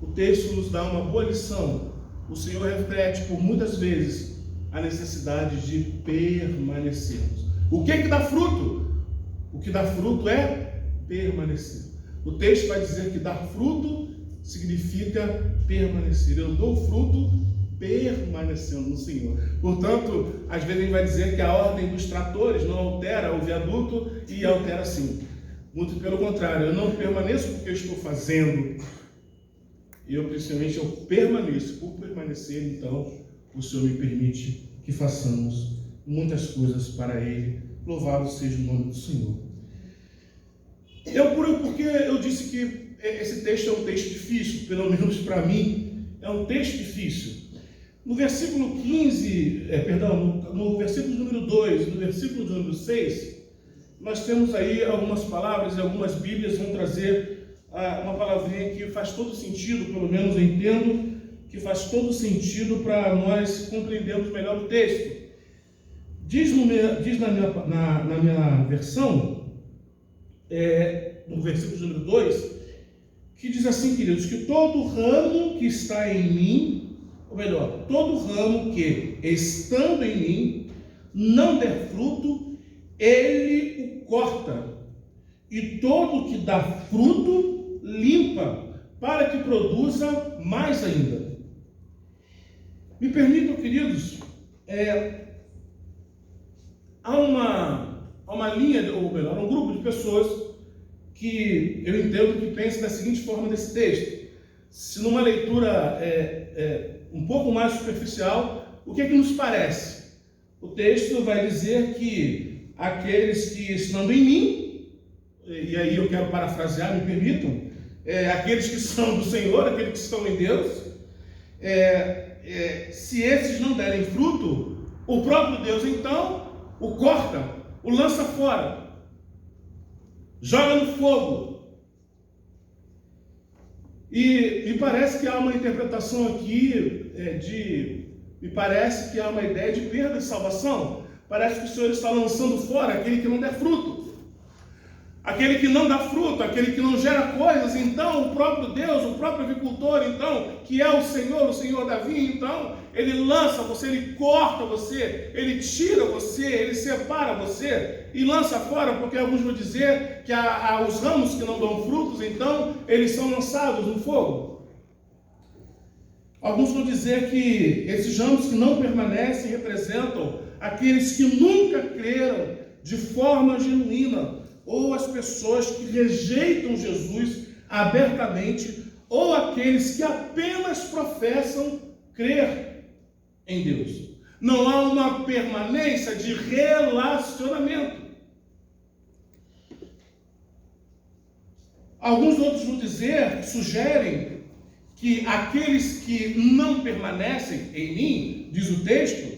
O texto nos dá uma boa lição. O Senhor reflete por muitas vezes a necessidade de permanecermos. O que dá fruto? O que dá fruto é permanecer. O texto vai dizer que dar fruto significa permanecer. Eu dou fruto permanecendo no Senhor. Portanto, às vezes a gente vai dizer que a ordem dos tratores não altera o viaduto e altera sim. Muito pelo contrário, eu não permaneço porque eu estou fazendo. Principalmente eu permaneço. Por permanecer, então, o Senhor me permite que façamos muitas coisas para Ele. Louvado seja o nome do Senhor. Porque eu disse que esse texto é um texto difícil, pelo menos para mim, é um texto difícil. No versículo 15, no versículo número 2, no versículo número 6, nós temos aí algumas palavras e algumas Bíblias vão trazer uma palavrinha que faz todo sentido, pelo menos eu entendo, que faz todo sentido para nós compreendermos melhor o texto. Diz na minha versão, no versículo número 2, que diz assim, queridos, que todo ramo que está em mim, ou melhor, todo ramo que, estando em mim, não der fruto, ele o corta, e todo que dá fruto, limpa, para que produza mais ainda. Me permitam, queridos, há uma linha, ou melhor, um grupo de pessoas que eu entendo que pensa da seguinte forma desse texto. Se numa leitura um pouco mais superficial, o que é que nos parece? O texto vai dizer que aqueles que estão em mim, e aí eu quero parafrasear, me permitam, aqueles que são do Senhor, aqueles que estão em Deus, se esses não derem fruto, o próprio Deus então o corta, o lança fora, joga no fogo, E me parece que há uma interpretação aqui me parece que há uma ideia de perda de salvação. Parece que o Senhor está lançando fora aquele que não der fruto. Aquele que não dá fruto, aquele que não gera coisas. Então o próprio Deus, o próprio agricultor, então, que é o Senhor da vinha, então, ele lança você, ele corta você, ele tira você, ele separa você e lança fora, porque alguns vão dizer que os ramos que não dão frutos, então, eles são lançados no fogo. Alguns vão dizer que esses ramos que não permanecem representam aqueles que nunca creram de forma genuína, ou as pessoas que rejeitam Jesus abertamente, ou aqueles que apenas professam crer em Deus. Não há uma permanência de relacionamento. Alguns outros vão dizer, sugerem, que aqueles que não permanecem em mim, diz o texto,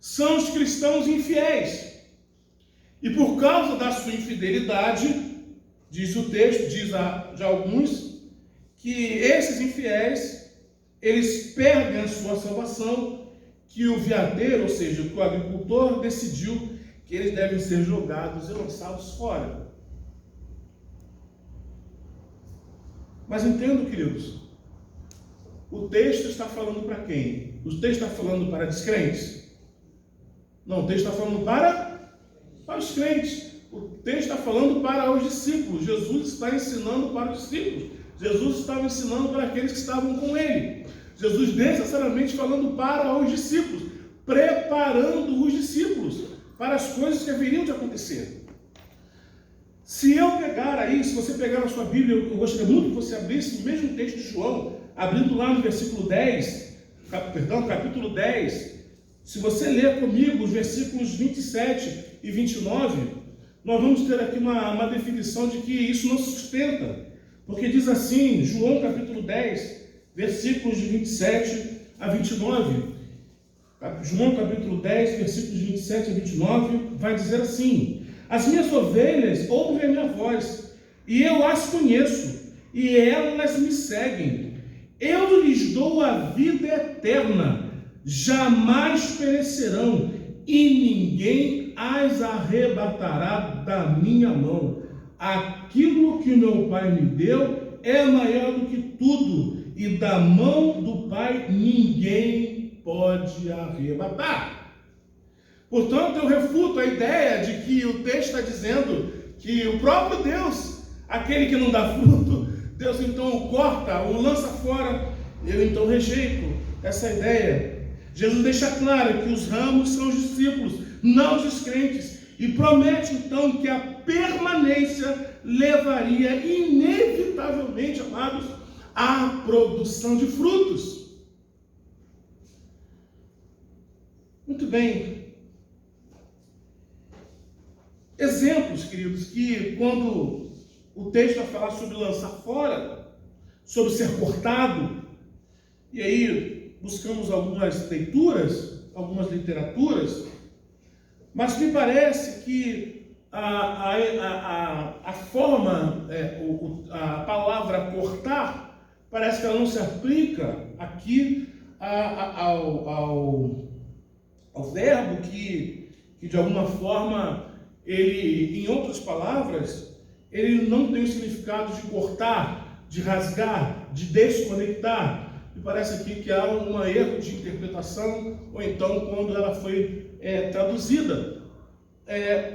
são os cristãos infiéis. E por causa da sua infidelidade, diz o texto, diz já alguns, que esses infiéis, eles perdem a sua salvação, que o veadeiro, ou seja, que o agricultor decidiu que eles devem ser jogados e lançados fora. Mas entendo, queridos, o texto está falando para quem? O texto está falando para descrentes? Não, o texto está falando para os crentes. O texto está falando para os discípulos. Jesus está ensinando para os discípulos. Jesus estava ensinando para aqueles que estavam com ele. Jesus necessariamente falando para os discípulos, preparando os discípulos para as coisas que haveriam de acontecer. Se eu pegar aí, se você pegar na sua Bíblia, eu gostaria muito que você abrisse o mesmo texto de João, abrindo lá no versículo 10, capítulo 10. Se você ler comigo os versículos 27 e 29, nós vamos ter aqui uma definição de que isso não se sustenta. Porque diz assim, João capítulo 10, versículos de 27 a 29. João capítulo 10, versículos de 27 a 29, vai dizer assim: as minhas ovelhas ouvem a minha voz, e eu as conheço, e elas me seguem. Eu lhes dou a vida eterna, jamais perecerão, e ninguém as arrebatará da minha mão. Aquilo que meu Pai me deu é maior do que tudo, e da mão do Pai ninguém pode arrebatar. Portanto, eu refuto a ideia de que o texto está dizendo que o próprio Deus, aquele que não dá fruto, Deus então o corta, o lança fora. Eu então rejeito essa ideia. Jesus deixa claro que os ramos são os discípulos, não os descrentes, e promete então que a permanência levaria inevitavelmente, amados, à produção de frutos. Muito bem. Exemplos, queridos, que quando o texto vai falar sobre lançar fora, sobre ser cortado, e aí buscamos algumas leituras, algumas literaturas, mas me parece que a forma, a palavra cortar, parece que ela não se aplica aqui ao verbo que de alguma forma, ele, em outras palavras, ele não tem o significado de cortar, de rasgar, de desconectar. Me parece aqui que há um erro de interpretação, ou então quando ela foi traduzida.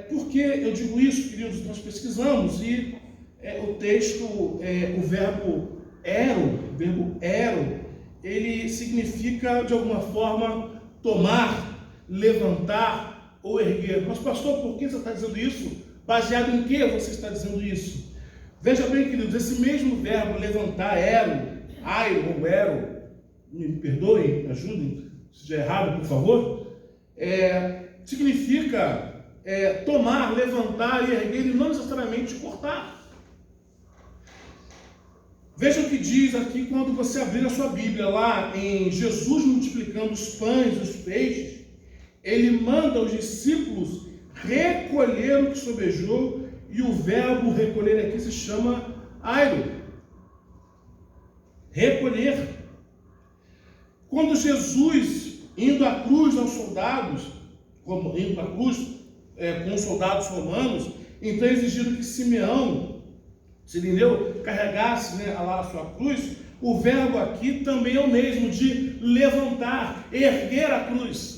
Por que eu digo isso, queridos? Nós pesquisamos e o texto, o verbo ero, ele significa de alguma forma tomar, levantar ou erguer. Mas pastor, por que você está dizendo isso? Baseado em que você está dizendo isso? Veja bem, queridos, esse mesmo verbo levantar, airo ou ero, me perdoem, me ajudem, se estiver errado, por favor, significa tomar, levantar e erguer, e não necessariamente cortar. Veja o que diz aqui quando você abrir a sua Bíblia, lá em Jesus multiplicando os pães e os peixes, ele manda os discípulos recolher o que sobejou, e o verbo recolher aqui se chama airo. recolher. Quando Jesus, indo à cruz aos soldados, indo à cruz com os soldados romanos, então exigiram que Simeão, Sirineu, carregasse, né, lá a sua cruz. O verbo aqui também é o mesmo, de levantar, erguer a cruz.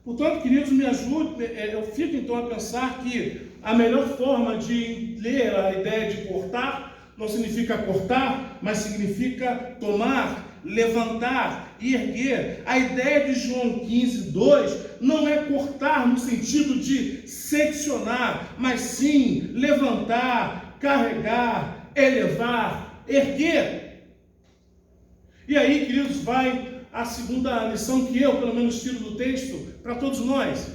Portanto, queridos, me ajude, eu fico então a pensar que a melhor forma de ler a ideia de cortar não significa cortar, mas significa tomar, levantar, erguer. A ideia de João 15:2 não é cortar no sentido de seccionar, mas sim levantar, carregar, elevar, erguer. E aí, queridos, vai a segunda lição que eu, pelo menos, tiro do texto para todos nós.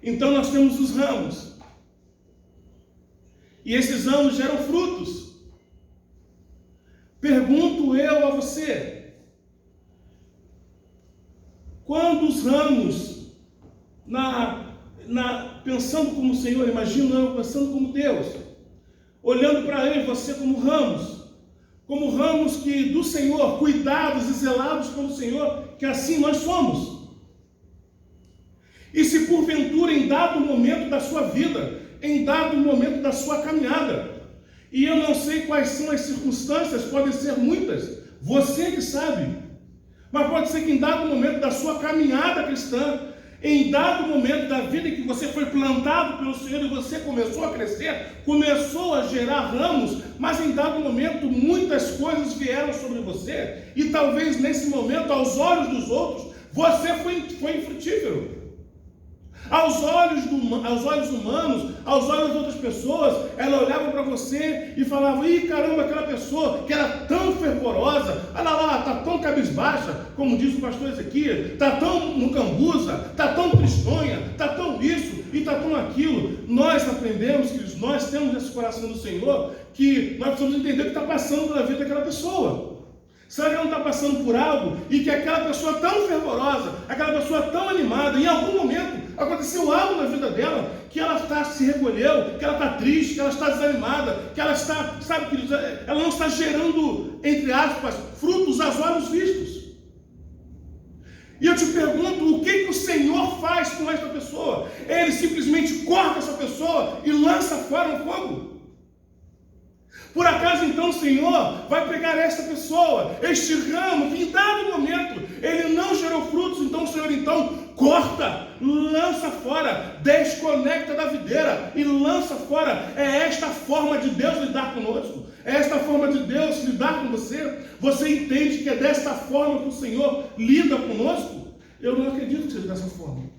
Então nós temos os ramos. E esses ramos geram frutos. Pergunto eu a você: quando os ramos, pensando como o Senhor, imagino eu pensando como Deus, olhando para eu e você como ramos que do Senhor, cuidados e zelados pelo Senhor, que assim nós somos. E se porventura em dado momento da sua vida, em dado momento da sua caminhada, e eu não sei quais são as circunstâncias, podem ser muitas, você que sabe, mas pode ser que em dado momento da sua caminhada cristã, em dado momento da vida em que você foi plantado pelo Senhor e você começou a crescer, começou a gerar ramos, mas em dado momento muitas coisas vieram sobre você, e talvez nesse momento, aos olhos dos outros, você foi infrutífero. Aos olhos humanos, aos olhos das outras pessoas, ela olhava para você e falava: ih, caramba, aquela pessoa que era tão fervorosa, olha lá, está tão cabisbaixa, como diz o pastor Ezequiel, está tão mucambuza, está tão tristonha, está tão isso e está tão aquilo. Nós aprendemos, queridos, nós temos esse coração do Senhor, que nós precisamos entender o que está passando pela vida daquela pessoa. Será que ela não está passando por algo e que aquela pessoa tão fervorosa, aquela pessoa tão animada, em algum momento aconteceu algo na vida dela, que ela se recolheu, que ela está triste, que ela está desanimada, que ela está, sabe, queridos, ela não está gerando, entre aspas, frutos aos olhos vistos. E eu te pergunto, o que o Senhor faz com esta pessoa? Ele simplesmente corta essa pessoa e lança fora no fogo? Por acaso então o Senhor vai pegar esta pessoa, este ramo que em dado momento ele não gerou frutos, então o Senhor então corta, lança fora, desconecta da videira e lança fora? É esta forma de Deus lidar conosco? É esta forma de Deus lidar com você? Você entende que é desta forma que o Senhor lida conosco? Eu não acredito que seja dessa forma.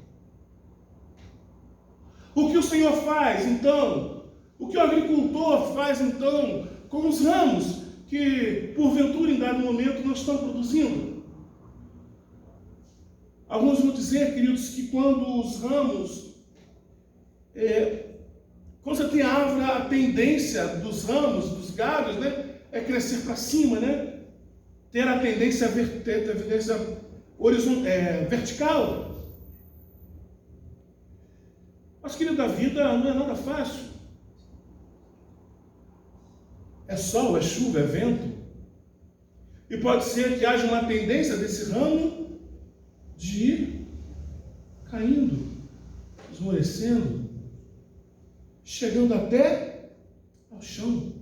O que o Senhor faz então? O que o agricultor faz então com os ramos que, porventura, em dado momento, não estão produzindo? Alguns vão dizer, queridos, que quando os ramos, quando você tem a árvore, a tendência dos ramos, dos galhos, né, é crescer para cima, né? Ter a tendência vertical. Mas, querido, a vida não é nada fácil. É sol, é chuva, é vento. E pode ser que haja uma tendência desse ramo de ir caindo, esmorecendo, chegando até ao chão.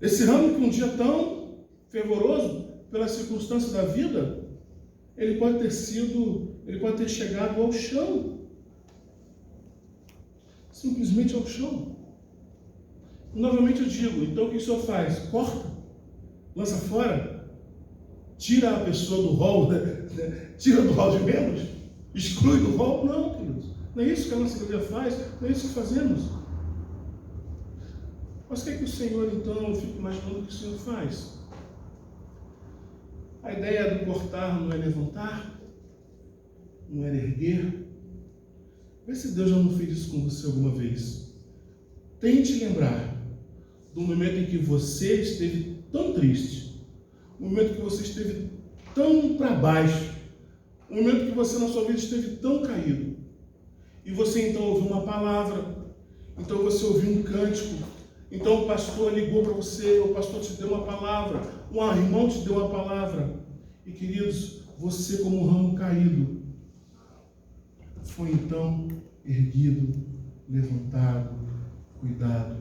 Esse ramo que um dia tão fervoroso pela circunstância da vida, ele pode ter chegado ao chão. Simplesmente ao chão. Novamente eu digo, então o que o Senhor faz? Corta, lança fora, tira a pessoa do rol, tira do rol de membros, exclui do rol? Não, queridos, não é isso que a nossa igreja faz, não é isso que fazemos. Mas o que é que o Senhor, então, eu fico imaginando o que o Senhor faz? A ideia do cortar não é levantar, não é erguer. Vê se Deus já não fez isso com você alguma vez. Tente lembrar do momento em que você esteve tão triste, o momento que você esteve tão para baixo, o momento que você na sua vida esteve tão caído, e você então ouviu uma palavra, então você ouviu um cântico, Então o pastor ligou para você, o pastor te deu uma palavra, um irmão te deu uma palavra. E queridos, você como um ramo caído, foi então erguido, levantado, cuidado.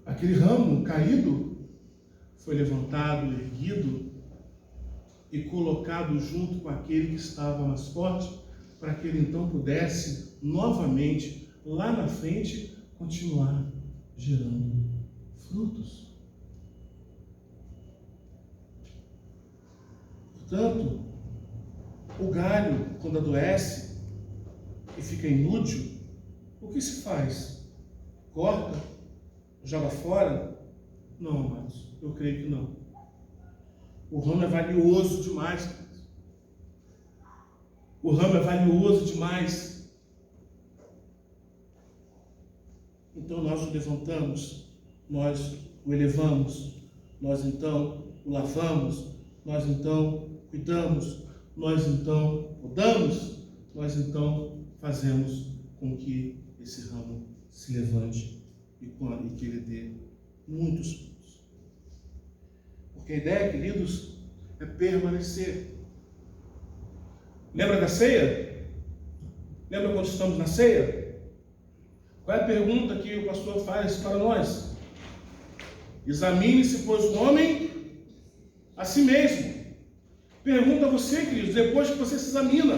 Aquele ramo caído foi levantado, erguido e colocado junto com aquele que estava mais forte, para que ele então pudesse novamente, lá na frente, continuar gerando frutos. Portanto, o galho, quando adoece e fica inútil, o que se faz? Corta? Joga fora? Não, amados, eu creio que não. O ramo é valioso demais. O ramo é valioso demais. Então nós o levantamos, nós o elevamos, nós então o lavamos, nós então cuidamos, nós então podamos, nós então fazemos com que esse ramo se levante e que ele dê muitos frutos. Porque a ideia, queridos, é permanecer. Lembra da ceia? Lembra quando estamos na ceia? Qual é a pergunta que o pastor faz para nós? Examine-se, pois, o homem a si mesmo. Pergunta a você, queridos, depois que você se examina,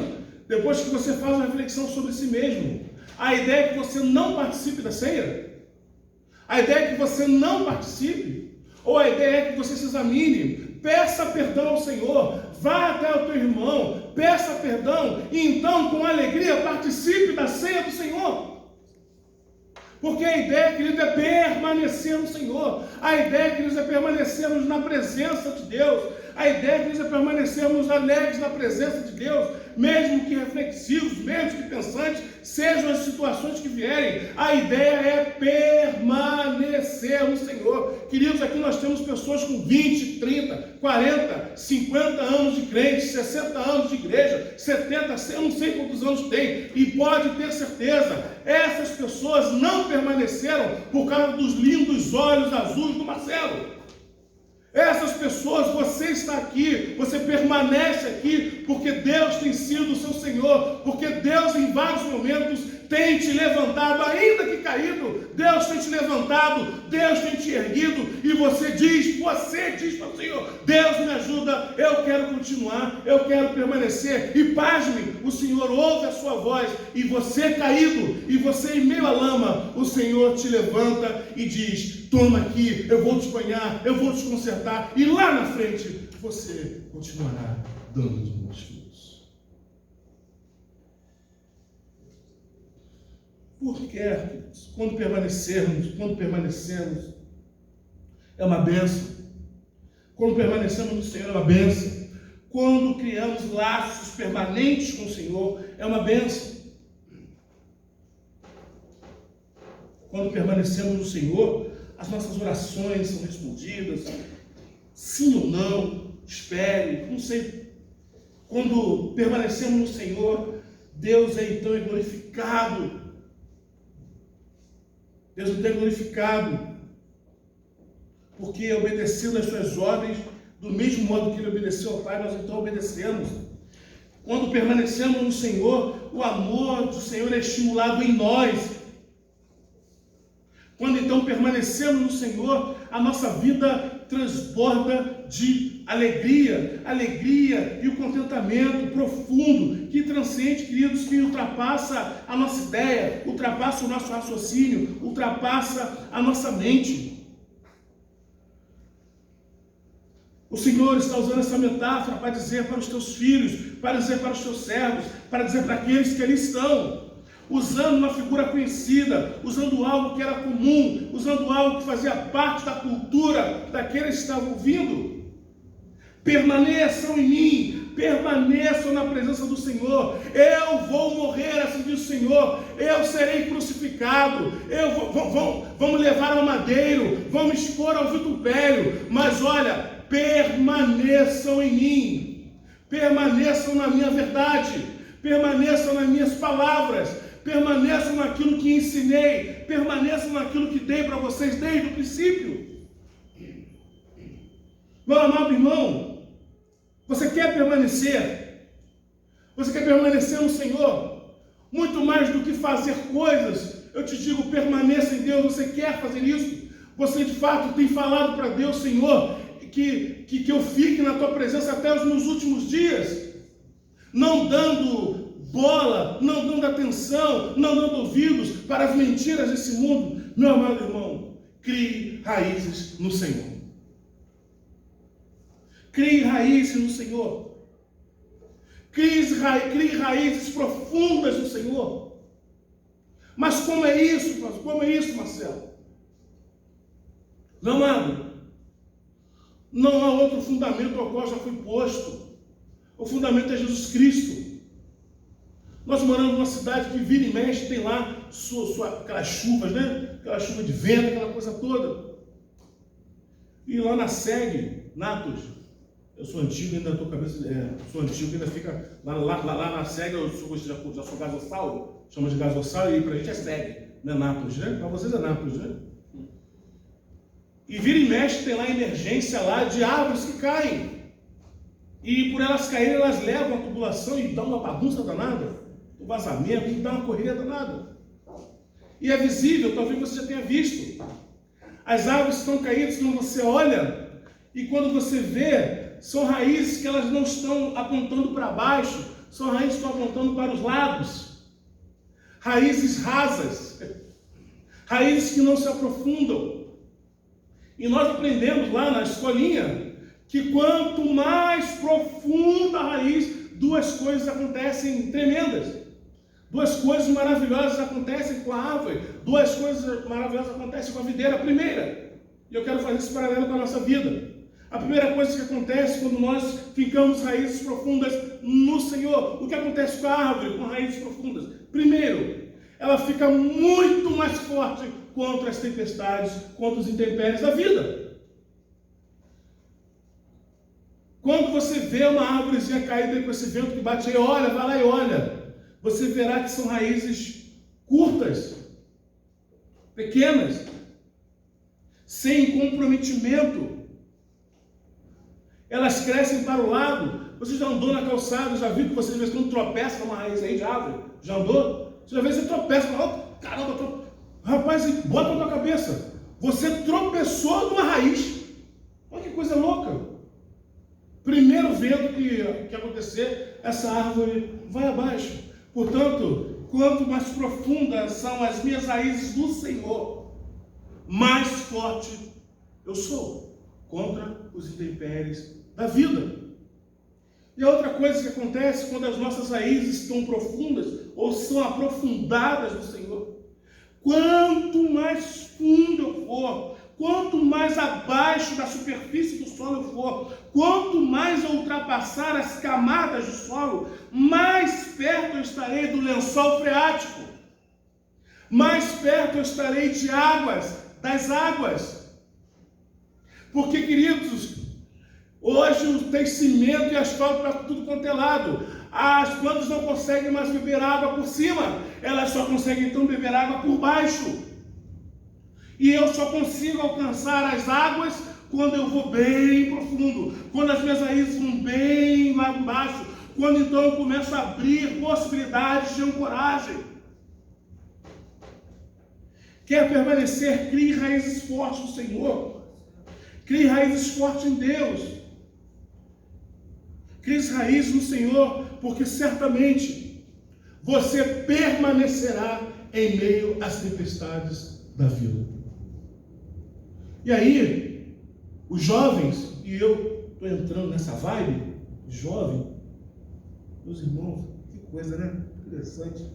depois que você faz uma reflexão sobre si mesmo, a ideia é que você não participe da ceia? A ideia é que você não participe? Ou a ideia é que você se examine, peça perdão ao Senhor, vá até o teu irmão, peça perdão e então com alegria participe da ceia do Senhor? Porque a ideia, querido, é permanecer no Senhor. A ideia, queridos, é permanecermos na presença de Deus. A ideia, queridos, é permanecermos alegres na presença de Deus, mesmo que reflexivos, mesmo que pensantes, sejam as situações que vierem. A ideia é permanecer no Senhor. Queridos, aqui nós temos pessoas com 20, 30, 40, 50 anos de crente, 60 anos de igreja, 70, eu não sei quantos anos tem, e pode ter certeza, essas pessoas não permaneceram por causa dos lindos olhos azuis do Marcelo. Essas pessoas, você está aqui, você permanece aqui, porque Deus tem sido o seu Senhor, porque Deus em vários momentos tem te levantado, ainda que caído, Deus tem te levantado, Deus tem te erguido, e você diz para o Senhor, Deus me ajuda, eu quero continuar, eu quero permanecer, e pasme, o Senhor ouve a sua voz, e você caído, e você em meio à lama, o Senhor te levanta e diz, toma aqui, eu vou te banhar, eu vou te consertar, e lá na frente, você continuará dando de muitos frutos. Porque, quando permanecemos, é uma bênção. Quando permanecemos no Senhor, é uma bênção. Quando criamos laços permanentes com o Senhor, é uma bênção. Quando permanecemos no Senhor, as nossas orações são respondidas, sim ou não, espere, não sei. Quando permanecemos no Senhor, Deus então é glorificado. Deus então é glorificado, porque obedecendo às suas ordens, do mesmo modo que ele obedeceu ao Pai, nós então obedecemos. Quando permanecemos no Senhor, o amor do Senhor é estimulado em nós. Quando então permanecemos no Senhor, a nossa vida transborda de alegria e o contentamento profundo, que transcende, queridos, que ultrapassa a nossa ideia, ultrapassa o nosso raciocínio, ultrapassa a nossa mente. O Senhor está usando essa metáfora para dizer para os teus filhos, para dizer para os teus servos, para dizer para aqueles que ali estão, usando uma figura conhecida, usando algo que era comum, usando algo que fazia parte da cultura daqueles que estavam ouvindo. Permaneçam em mim, permaneçam na presença do Senhor. Eu vou morrer, assim diz o Senhor. Eu serei crucificado. Vamos levar ao madeiro, vamos expor ao vitupério. Mas olha, permaneçam em mim, permaneçam na minha verdade, permaneçam nas minhas palavras, permaneçam naquilo que ensinei, permaneçam naquilo que dei para vocês desde o princípio. Meu amado irmão, você quer permanecer? Você quer permanecer no Senhor? Muito mais do que fazer coisas, eu te digo, permaneça em Deus. Você quer fazer isso? Você de fato tem falado para Deus, Senhor, que eu fique na tua presença até os meus últimos dias, não dando bola, não dando atenção, não dando ouvidos para as mentiras desse mundo. Meu amado irmão, crie raízes no Senhor. Crie raízes no Senhor. Crie raízes profundas no Senhor. Mas como é isso, pastor? Como é isso, Marcelo? Meu amado, não há outro fundamento ao qual já foi posto. O fundamento é Jesus Cristo. Nós moramos numa cidade que vira e mexe, tem lá aquelas chuvas, né? Aquela chuva de vento, aquela coisa toda. E lá na SEG, Natos, eu sou antigo, ainda estou cabeça, sou antigo, ainda fica lá na SEG, eu já sou gasossauro, chama de gasossauro, e pra gente é SEG, não é Nápoles, né? Para vocês é Nápoles, né? E vira e mexe, tem lá emergência lá de árvores que caem. E por elas caírem, elas levam a tubulação e dá uma bagunça danada, o vazamento, e dá uma correria danada. E é visível, talvez você já tenha visto. As árvores estão caídas quando você olha, e quando você vê, são raízes que elas não estão apontando para baixo, são raízes que estão apontando para os lados. Raízes rasas, raízes que não se aprofundam. E nós aprendemos lá na escolinha que quanto mais profunda a raiz, duas coisas acontecem tremendas. Duas coisas maravilhosas acontecem com a árvore. Duas coisas maravilhosas acontecem com a videira. A primeira, e eu quero fazer esse paralelo com a nossa vida. A primeira coisa que acontece quando nós ficamos raízes profundas no Senhor. O que acontece com a árvore com raízes profundas? Primeiro, ela fica muito mais forte contra as tempestades, contra os intempéries da vida. Quando você vê uma árvorezinha caída com esse vento que bate aí, olha, vai lá e olha, você verá que são raízes curtas, pequenas, sem comprometimento. Elas crescem para o lado. Você já andou na calçada, já viu que você de vez em quando tropeça numa raiz aí de árvore? Já andou? Você já vê, você tropeça, fala, oh, caramba, rapaz, e bota na tua cabeça. Você tropeçou numa raiz. Olha que coisa louca. Primeiro vento que acontecer, essa árvore vai abaixo. Portanto, quanto mais profundas são as minhas raízes do Senhor, mais forte eu sou contra os intempéries da vida. E a outra coisa que acontece quando as nossas raízes estão profundas ou são aprofundadas no Senhor, quanto mais fundo eu for, quanto mais abaixo da superfície do solo eu for, quanto mais eu ultrapassar as camadas do solo, mais perto eu estarei do lençol freático, mais perto eu estarei de águas, das águas. Porque, queridos, hoje tem cimento e asfalto para tudo quanto é lado. As plantas não conseguem mais beber água por cima, elas só conseguem então beber água por baixo. E eu só consigo alcançar as águas quando eu vou bem profundo, quando as minhas raízes vão bem lá embaixo, quando então eu começo a abrir possibilidades de ancoragem. Quer permanecer? Crie raízes fortes no Senhor. Crie raízes fortes em Deus. Crie raízes no Senhor, porque certamente você permanecerá em meio às tempestades da vida. E aí, os jovens, e eu estou entrando nessa vibe, jovem, meus irmãos, que coisa, né? Interessante.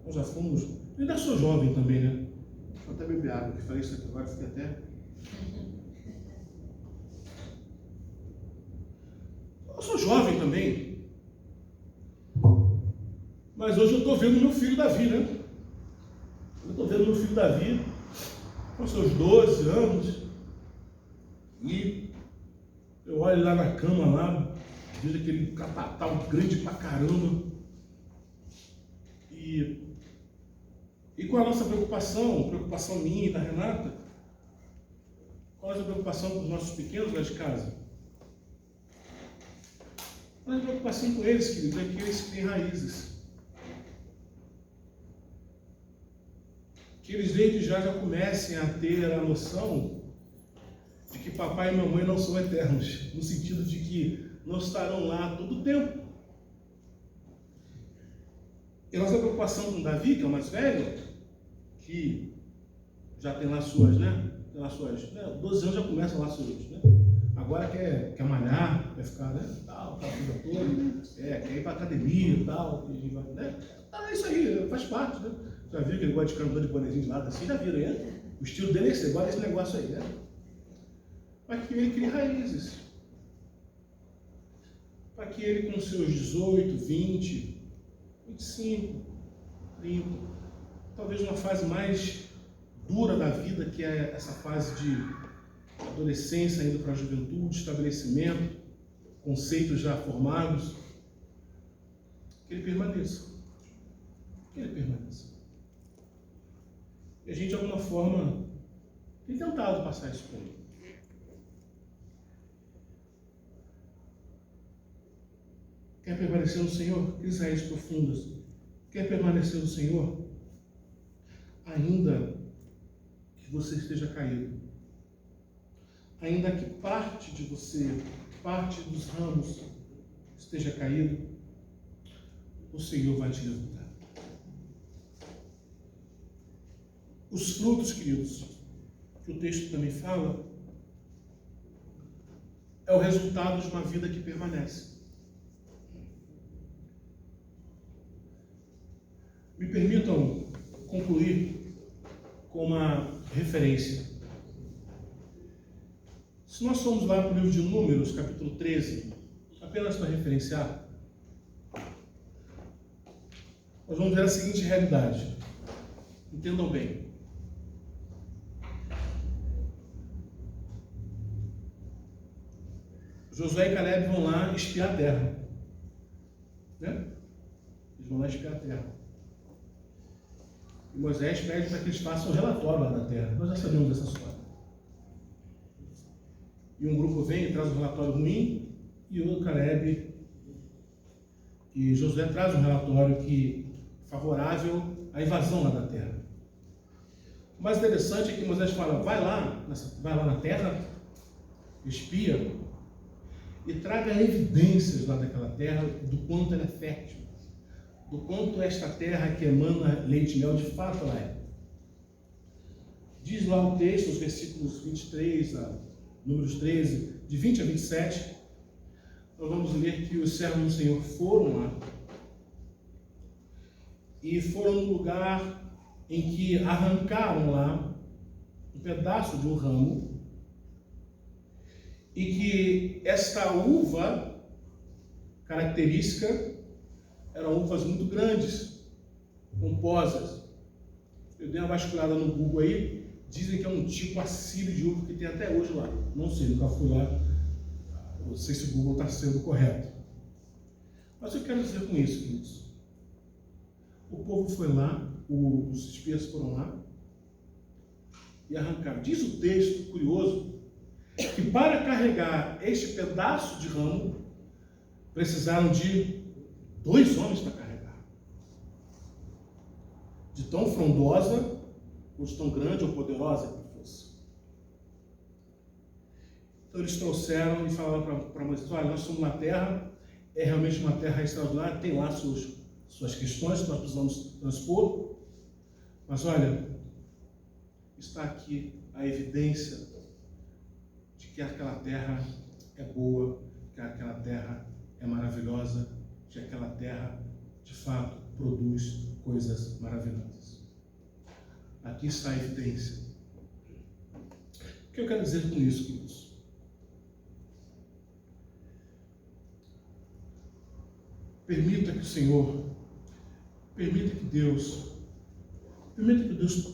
Nós já fomos, eu ainda sou jovem também, né? Deixa eu até beber água, que falei isso aqui agora, fiquei até... Eu sou jovem também, mas hoje eu estou vendo meu filho Davi, né? Eu estou vendo meu filho Davi com seus 12 anos e eu olho lá na cama, lá, vejo aquele catatal grande pra caramba e E qual a nossa preocupação minha e da Renata? Qual a nossa preocupação com os nossos pequenos lá de casa? A nossa preocupação com eles, queridos, é que eles têm raízes. Que eles desde já comecem a ter a noção de que papai e mamãe não são eternos, no sentido de que não estarão lá todo o tempo. E a nossa preocupação com Davi, que é o mais velho, que já tem lá suas, tem lá suas, 12 anos já começam lá suas, agora quer malhar, quer ficar, tal, aquela coisa toda, quer ir para academia e tal, é isso aí, faz parte, Já viu que ele gosta de ficar andando de bonezinho de lado assim, já viram, O estilo dele é esse, agora esse negócio aí, Para que ele crie raízes. Para que ele com seus 18, 20, 25, 30, talvez uma fase mais dura da vida, que é essa fase de adolescência indo para a juventude, estabelecimento, conceitos já formados, que ele permaneça. Que ele permaneça. E a gente, de alguma forma, tem tentado passar isso por ele. Quer permanecer no Senhor? Crie raízes profundas. Quer permanecer no Senhor? Ainda que você esteja caído. Ainda que parte de você, parte dos ramos esteja caído, o Senhor vai te levantar. Os frutos, queridos, que o texto também fala, é o resultado de uma vida que permanece. Me permitam concluir com uma referência. Se nós formos lá para o livro de Números, capítulo 13, apenas para referenciar, nós vamos ver a seguinte realidade. Entendam bem. Josué e Caleb vão lá espiar a terra. Eles vão lá espiar a terra. E Moisés pede para que eles façam um relatório lá da terra. Nós já sabemos dessa história. E um grupo vem e traz um relatório ruim, e o Caleb e Josué traz um relatório favorável à invasão lá da terra. O mais interessante é que Moisés fala, vai lá na terra, espia, e traga evidências lá daquela terra do quanto ela é fértil, do quanto esta terra que emana leite e mel de fato ela é. Diz lá o texto, os versículos 23 a Números 13, de 20 a 27, nós vamos ler que os servos do Senhor foram lá e foram no lugar em que arrancaram lá um pedaço de um ramo e que esta uva característica eram uvas muito grandes, pomposas. Eu dei uma vasculhada no Google aí, dizem que é um tipo assírio de uva que tem até hoje lá. Não sei, nunca fui lá, não sei se o Google está sendo correto. Mas eu quero dizer com isso, queridos. O povo foi lá, os espias foram lá e arrancaram. Diz o texto, curioso, que para carregar este pedaço de ramo, precisaram de 2 homens para carregar. De tão frondosa, ou de tão grande ou poderosa que fosse. Então eles trouxeram e falaram para Moisés, olha, nós somos uma terra, é realmente uma terra extraordinária, tem lá suas questões que nós precisamos transpor, mas olha, está aqui a evidência de que aquela terra é boa, que aquela terra é maravilhosa, que aquela terra, de fato, produz coisas maravilhosas. Aqui está a evidência. O que eu quero dizer com isso, queridos? Permita que o Senhor, permita que Deus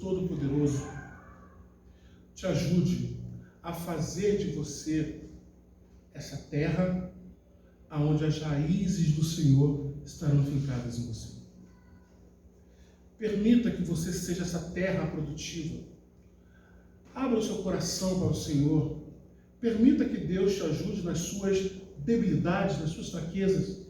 Todo-Poderoso te ajude a fazer de você essa terra aonde as raízes do Senhor estarão fincadas em você. Permita que você seja essa terra produtiva. Abra o seu coração para o Senhor. Permita que Deus te ajude nas suas debilidades, nas suas fraquezas,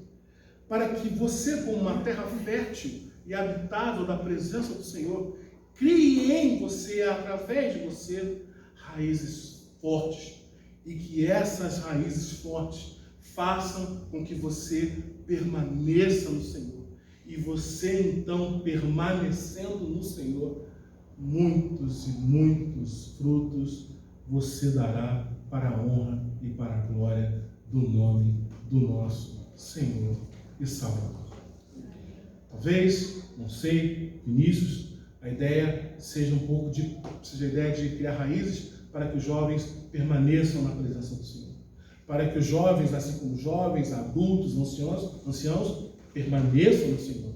para que você, como uma terra fértil e habitável da presença do Senhor, crie em você, através de você, raízes fortes, e que essas raízes fortes façam com que você permaneça no Senhor. E você, então, permanecendo no Senhor, muitos e muitos frutos você dará para a honra e para a glória do nome do nosso Senhor e Salvador. Talvez, não sei, Vinícius, a ideia seja a ideia de criar raízes para que os jovens permaneçam na presença do Senhor. Para que os jovens, assim como jovens, adultos, anciãos, permaneçam no Senhor.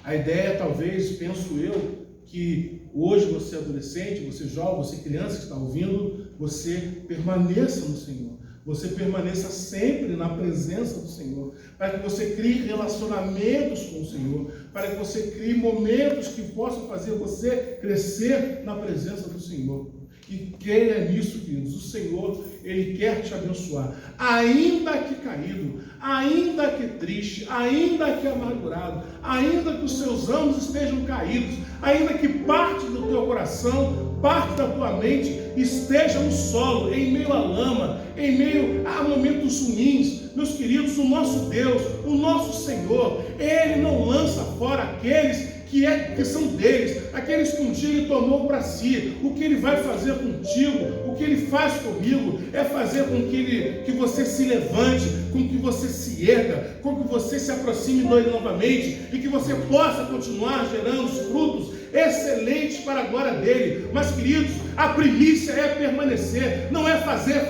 A ideia, talvez, penso eu, que hoje você adolescente, você jovem, você criança que está ouvindo, você permaneça no Senhor. Você permaneça sempre na presença do Senhor, para que você crie relacionamentos com o Senhor, para que você crie momentos que possam fazer você crescer na presença do Senhor. E creia nisso, queridos, o Senhor, Ele quer te abençoar, ainda que caído, ainda que triste, ainda que amargurado, ainda que os seus ânimos estejam caídos, ainda que parte do teu coração, parte da tua mente esteja no solo, em meio à lama, em meio a momentos ruins. Meus queridos, o nosso Deus, o nosso Senhor, Ele não lança fora aqueles que são deles, aqueles que um dia Ele tomou para si. O que Ele vai fazer contigo, o que Ele faz comigo, é fazer com que você se levante, com que você se erga, com que você se aproxime dele novamente, e que você possa continuar gerando os frutos excelentes para a glória dele. Mas, queridos, a primícia é permanecer, não é fazer,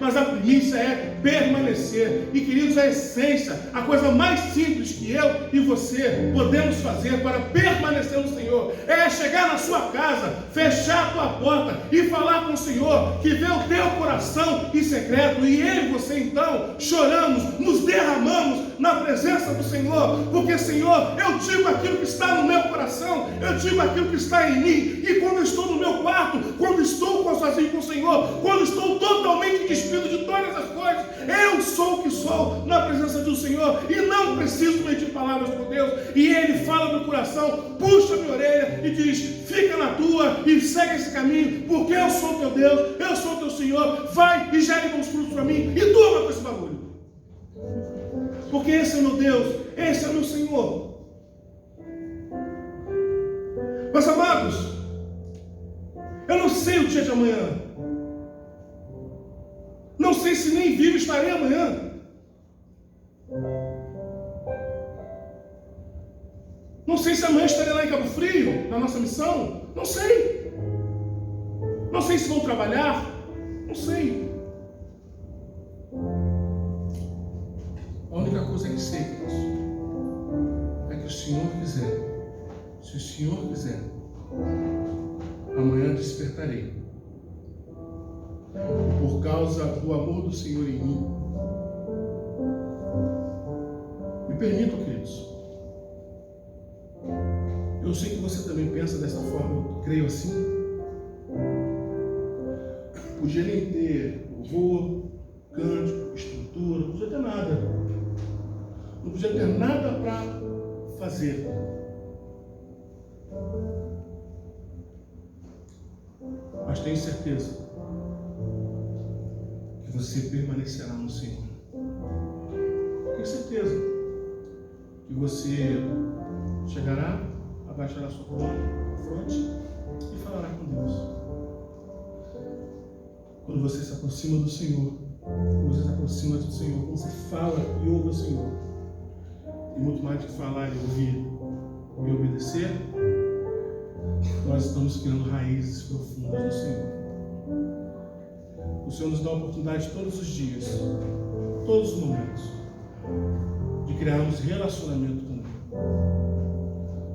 mas a primícia é permanecer. E, queridos, a essência, a coisa mais simples que eu e você podemos fazer para permanecer no Senhor, é chegar na sua casa, fechar a tua porta e falar com o Senhor, que vê o teu coração em secreto, e eu e você então choramos, nos derramamos na presença do Senhor, porque, Senhor, eu digo aquilo que está no meu coração, eu digo aquilo que está em mim, e quando eu estou no meu quarto, quando estou sozinho com o Senhor, quando estou totalmente despido de todas as coisas, eu sou o que sou na presença do Senhor, e não preciso medir palavras com Deus. E Ele fala no coração, puxa a minha orelha e diz: fica na tua e segue esse caminho, porque eu sou teu Deus, eu sou teu Senhor, vai e gere bons frutos para mim, e durma com esse bagulho, porque esse é meu Deus, esse é meu Senhor. Meus amados, eu não sei o dia de amanhã, não sei se nem vivo estarei amanhã. Não sei se amanhã estarei lá em Cabo Frio, na nossa missão. Não sei. Não sei se vou trabalhar. Não sei. A única coisa que sei, é que o Senhor quiser, se o Senhor quiser, amanhã despertarei. Por causa do amor do Senhor em mim. Me permitam, queridos. Eu sei que você também pensa dessa forma, eu creio assim. Podia nem ter louvor, cântico, estrutura, não podia ter nada. Não podia ter nada para fazer. Mas tenho certeza que você permanecerá no Senhor. Tenho certeza que você chegará, abaixará sua fronte e falará com Deus. Quando você se aproxima do Senhor, quando você se aproxima do Senhor, quando você fala e ouve o Senhor, e muito mais do que falar e ouvir e obedecer, nós estamos criando raízes profundas no Senhor. O Senhor nos dá a oportunidade todos os dias, todos os momentos, de criarmos relacionamento com Ele.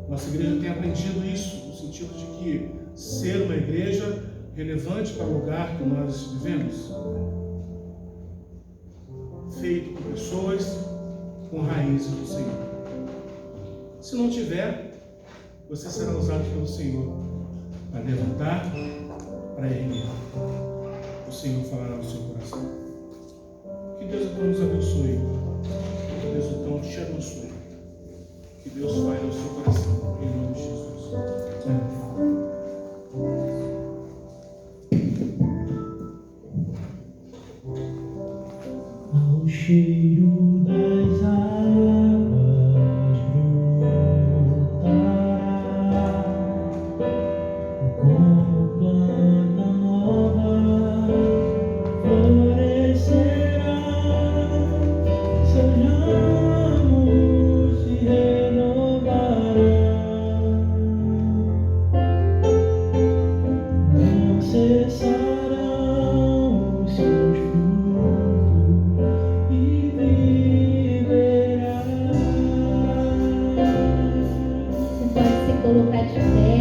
Nossa igreja tem aprendido isso, no sentido de que ser uma igreja relevante para o lugar que nós vivemos, feito por pessoas com raízes do Senhor. Se não tiver, você será usado pelo Senhor para levantar, para erguer. O Senhor falará no seu coração. Que Deus então nos abençoe. Que Deus então te abençoe. Que Deus fale no seu coração. Em nome de Jesus. Amém. Ao cheiro das águas brotará como planta nova, florescerá, seus ramos se renovarão, não cessarão os seus frutos e viverá. Você pode se colocar de pé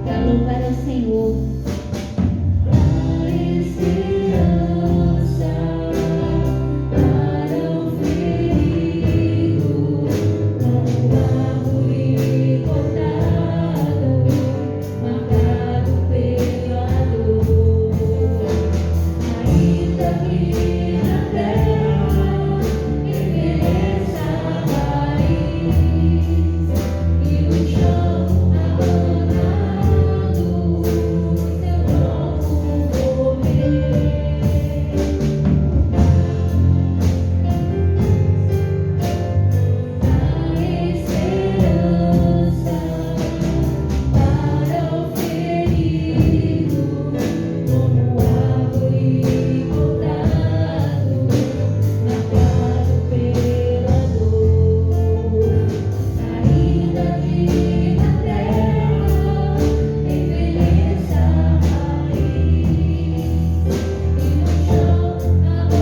para louvar ao Senhor. A esperança para o ferido, como árvore cortada, marcado pela dor. Ainda que na terra envelheça a raiz e no chão abandonado, seu tronco morrer. A esperança para o ferido, como árvore cortado, marcado pela dor. Ainda que na terra envelheça a raiz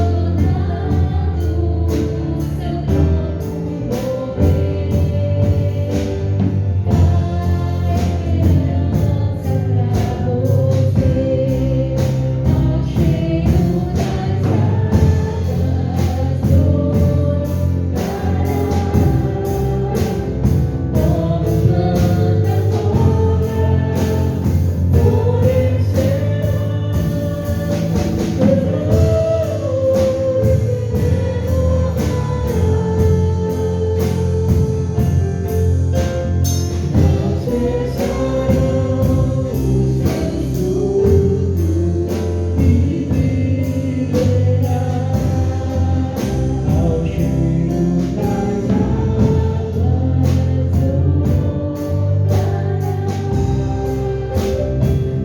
e no chão abandonado, seu tronco morrer. A esperança pra você, ao cheiro das águas brotará, como planta nova, Ao cheiro das como planta nova, florescerá, seus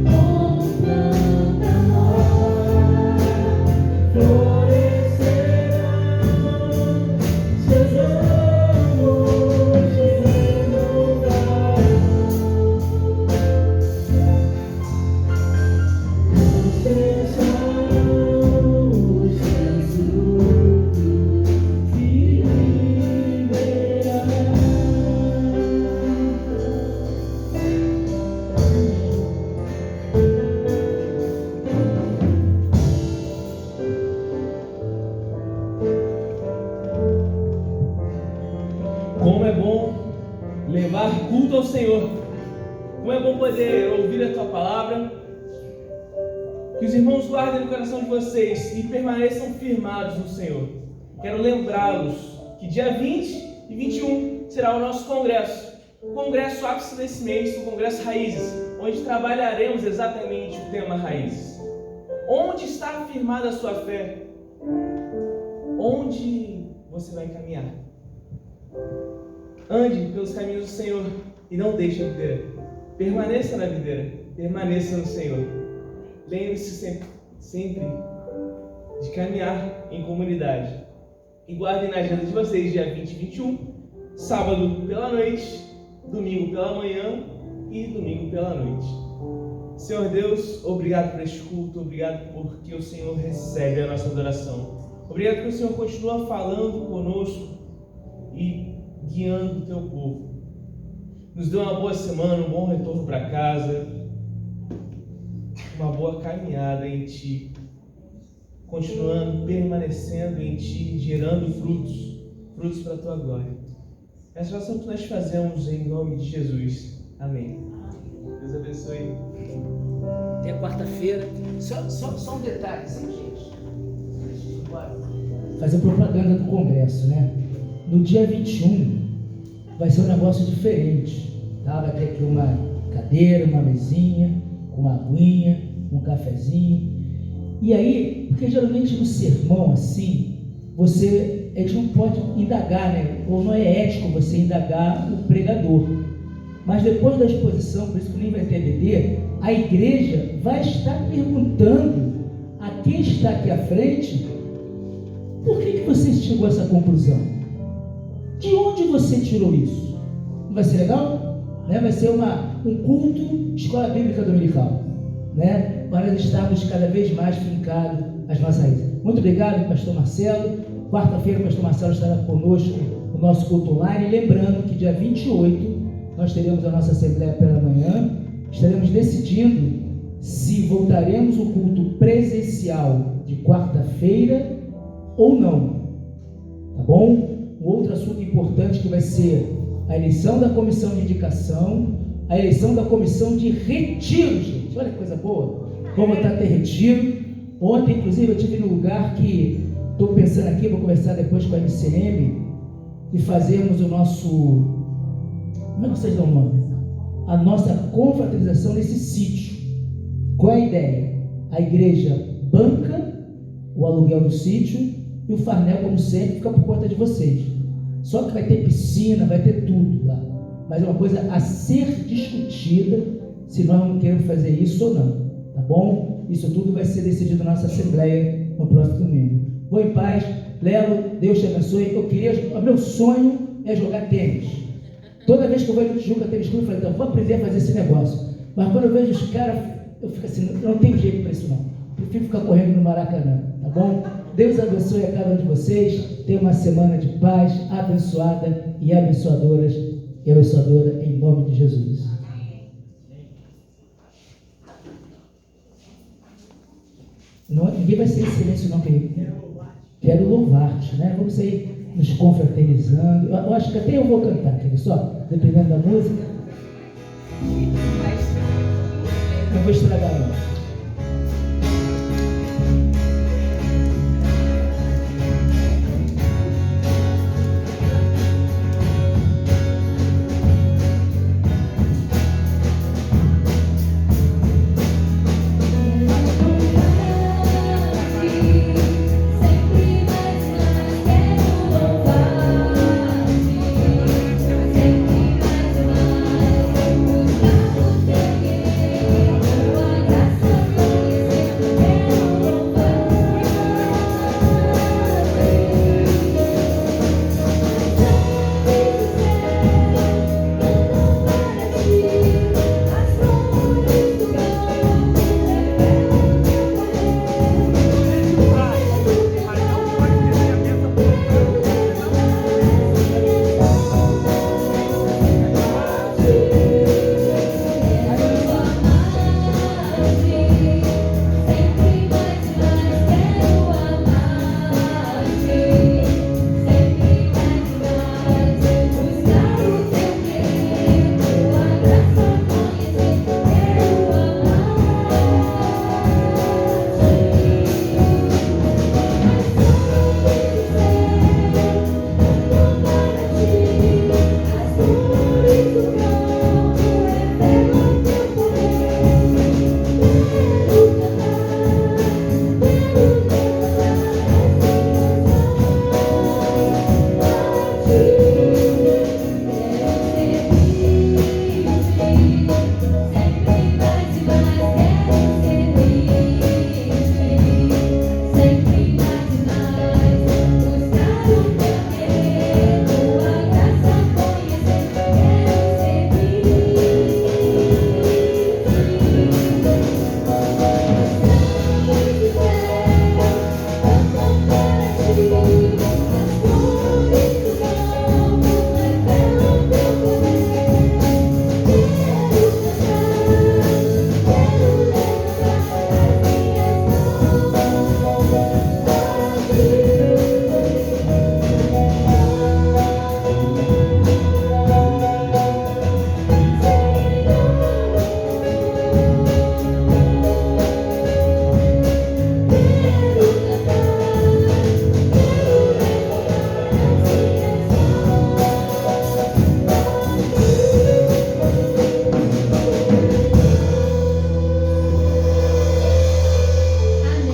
ramos se renovarão, não cessarão os seus frutos e viverá. Como é bom levar culto ao Senhor. Como é bom poder ouvir a Tua palavra. Que os irmãos guardem no coração de vocês e permaneçam firmados no Senhor. Quero lembrá-los que dia 20 e 21 será o nosso congresso. O congresso ápice desse mês, o congresso Raízes, onde trabalharemos exatamente o tema Raízes. Onde está firmada a sua fé? Onde você vai caminhar? Ande pelos caminhos do Senhor e não deixe a videira. Permaneça na videira, permaneça no Senhor. Lembre-se sempre de caminhar em comunidade. E guardem na agenda de vocês dia 20 e 21, sábado pela noite, domingo pela manhã e domingo pela noite. Senhor Deus, obrigado por este culto, obrigado porque o Senhor recebe a nossa adoração. Obrigado porque o Senhor continua falando conosco e guiando o teu povo. Nos dê uma boa semana, um bom retorno para casa, uma boa caminhada em Ti, continuando, permanecendo em Ti, gerando frutos para a Tua glória. Essa oração que nós fazemos em nome de Jesus. Amém. Deus abençoe. Até quarta-feira. Só um detalhe, assim, gente. Bora. Fazer propaganda do Congresso, né? No dia 21 vai ser um negócio diferente, tá? Vai ter aqui uma cadeira, uma mesinha, com uma aguinha, um cafezinho. E aí, porque geralmente no sermão assim, a gente não pode indagar, né? Ou não é ético você indagar o pregador. Mas depois da exposição, por isso que nem vai ter BD, a igreja vai estar perguntando a quem está aqui à frente: por que você chegou a essa conclusão? De onde você tirou isso? Não vai ser legal? Né? Vai ser um culto escola bíblica dominical, né? Para nós estarmos cada vez mais fincados às nossas raízes. Muito obrigado, pastor Marcelo. Quarta-feira o pastor Marcelo estará conosco no nosso culto online. Lembrando que dia 28 nós teremos a nossa assembleia pela manhã. Estaremos decidindo se voltaremos o culto presencial de quarta-feira ou não, tá bom? Um outro assunto importante que vai ser a eleição da comissão de indicação, a eleição da comissão de retiro, gente. Olha que coisa boa. Vamos voltar a ter retiro. Ontem, inclusive, eu estive num lugar que estou pensando aqui, vou conversar depois com a MCM, e fazermos o nosso... Como é que vocês dão o nome? A nossa confraternização nesse sítio. Qual é a ideia? A igreja banca o aluguel do sítio e o farnel, como sempre, fica por conta de vocês. Só que vai ter piscina, vai ter tudo lá. Mas é uma coisa a ser discutida se nós não queremos fazer isso ou não. Tá bom? Isso tudo vai ser decidido na nossa assembleia no próximo domingo. Vou em paz. Lelo, Deus te abençoe. O meu sonho é jogar tênis. Toda vez que eu vejo Tijuca Tênis Clube, eu falo, então, vou aprender a fazer esse negócio. Mas quando eu vejo os caras, eu fico assim, não tem jeito para isso não. Prefiro ficar correndo no Maracanã, tá bom? Deus abençoe a cada um de vocês. Tenha uma semana de paz, abençoada e abençoadora em nome de Jesus. Não, ninguém vai ser em silêncio não, quero louvar-te, né? Vamos aí nos confraternizando. Eu acho que até eu vou cantar, quer ver só? Dependendo da música. Não vou estragar não.